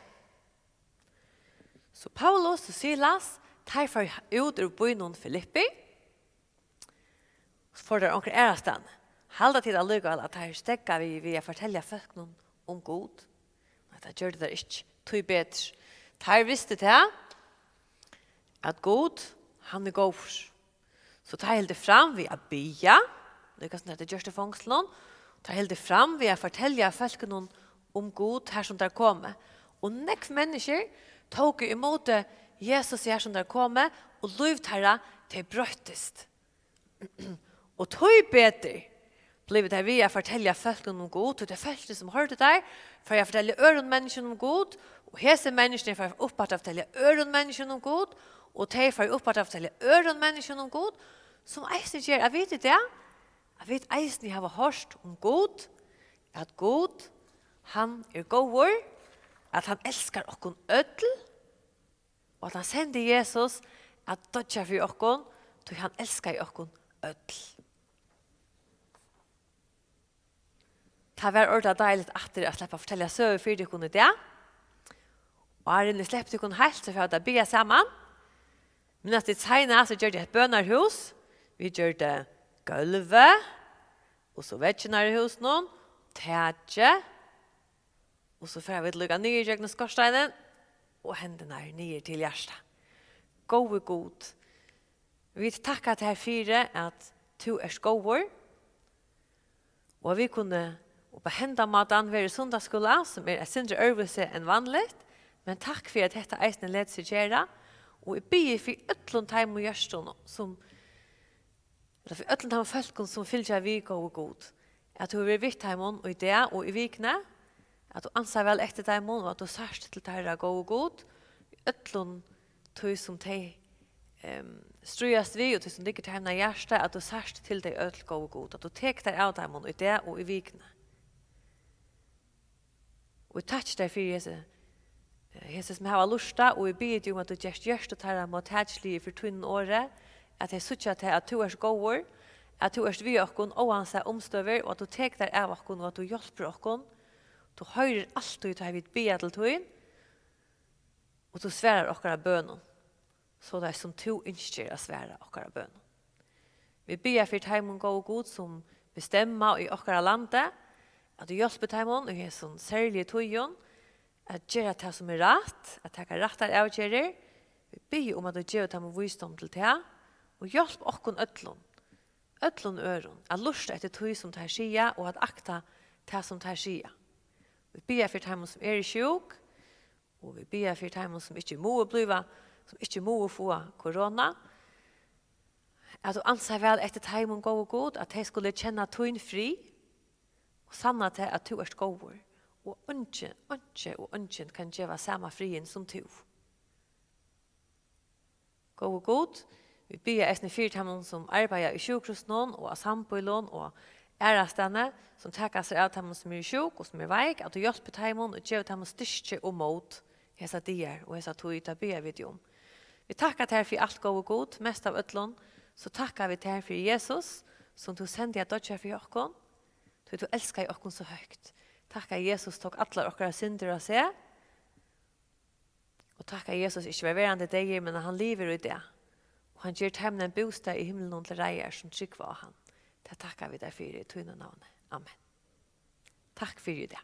Så Paulus og Silas tar for ut ur bøynen Filippi, så får det akkurat ærestand. Halda til allugal at her stekka vi vil fortelle folk noen om god. Det gjør det ikke, tog bedre. Her visste det at god, han god. Så tar helt det fram ved å bya, det er det gjørste fångselen, tar helt det fram ved å fortelle folk noen om god her som der kommer. Og nekv mennesker tok imot Jesus her som der kommer, og lovtherra til brøttest. Og tog bedre blev det vi å fortelle folk om god, og det første som hørte der, for jeg fortelle øren mennesker om god, og hese menneskene for å oppfatte å fortelle øren mennesker om god, og de får opp at fortelle øren mennesker om god, som eisen gjør, jeg vet det, jeg vet eisen har hørt om god, at god, han god, at han elskar okkon ødel, og at han sender Jesus at dødja for okkon, så han elskar okkon ødel. Det var ordet deilig at jeg slipper å fortelle søver for dere i det. Og her inne slipper dere helt, så får jeg be sammen. Men at det senere så gjør det et bønnerhus. Vi gjør det gulvet, og så vekkene i huset noen, tætje, og så får vi lukke nye gjøgne skorsteinen, og hendene nye til hjertet. Gode god. Vi takker til her fire at du gode, og vi kunne og på hendamaten være i sundagsskolen, som et sindre øvelse enn vanlig, men takk for at dette eisene leder seg gjøre, og jeg byr for øtlån time og gjørstånd, for øtlån time og folkene som fyller vi gode god. At du er vidt hjemme og i det og i vikene, at du anser vel etter dem og at du sørst til dere gode god. Øtlån tog som de strøyast vi og tog som ligger til hjemme i hjertet, at du sørst til deg øtl gode god. At du tek deg av dem og i det og i vikene. Og jeg takk deg for Jesus som har lusta, og jeg ber om at du gjørst og tar dem og tatslige for tunnen året, at jeg sørger til at du gode, at du vi okkon og han seg omstøver, og at du tek deg av okkon, og at du hjelper okkon. Du høyrer alt du tar vidt bia til tøyen, og du sverar okkara bønnen, så det er som du ønsker å svære okkara bønnen. Vi bia for teimen gå og god som bestemmer i okkara landet, at du hjelper teimen og er sånn særlige tøyen, at gjøre det som er rett, at jeg kan rette avgjører. Vi bia om at du gjør det med visdom til det, og hjelp okkon øtlån øron, at lusta etter tøy som tar skia, og at akta det som tar skia. Vi ber for dem som er i sjuk, og vi ber for dem som ikke må bliva, som ikke må få korona. At du anser vel etter dem gå og god, at de skulle kjenne tøyn fri, og sanna til at du er god, og ungen kan gjøre samme frien som du. Gå og god, vi ber eisne for dem som arbeider i sjukhusen og av samboilån og ærastene, som takker seg av dem som er sjuk og som er veik, at du hjelper dem og gjør dem styrke og mot hese dier og hese tog ut av bya-videom. Vi takker til for alt gå og god, mest av øtlån, så takker vi til for Jesus, som du sender jeg dødja for okkon, så du elsker okkon så høyt. Takker Jesus tok alle okkara synder av seg, og takker Jesus ikke var verande deg, men han lever i det. Og han gjør dem en bostad i himmelen til reier som trygg var han. Det takker vi deg for i tøyne navnet. Amen. Takk for det.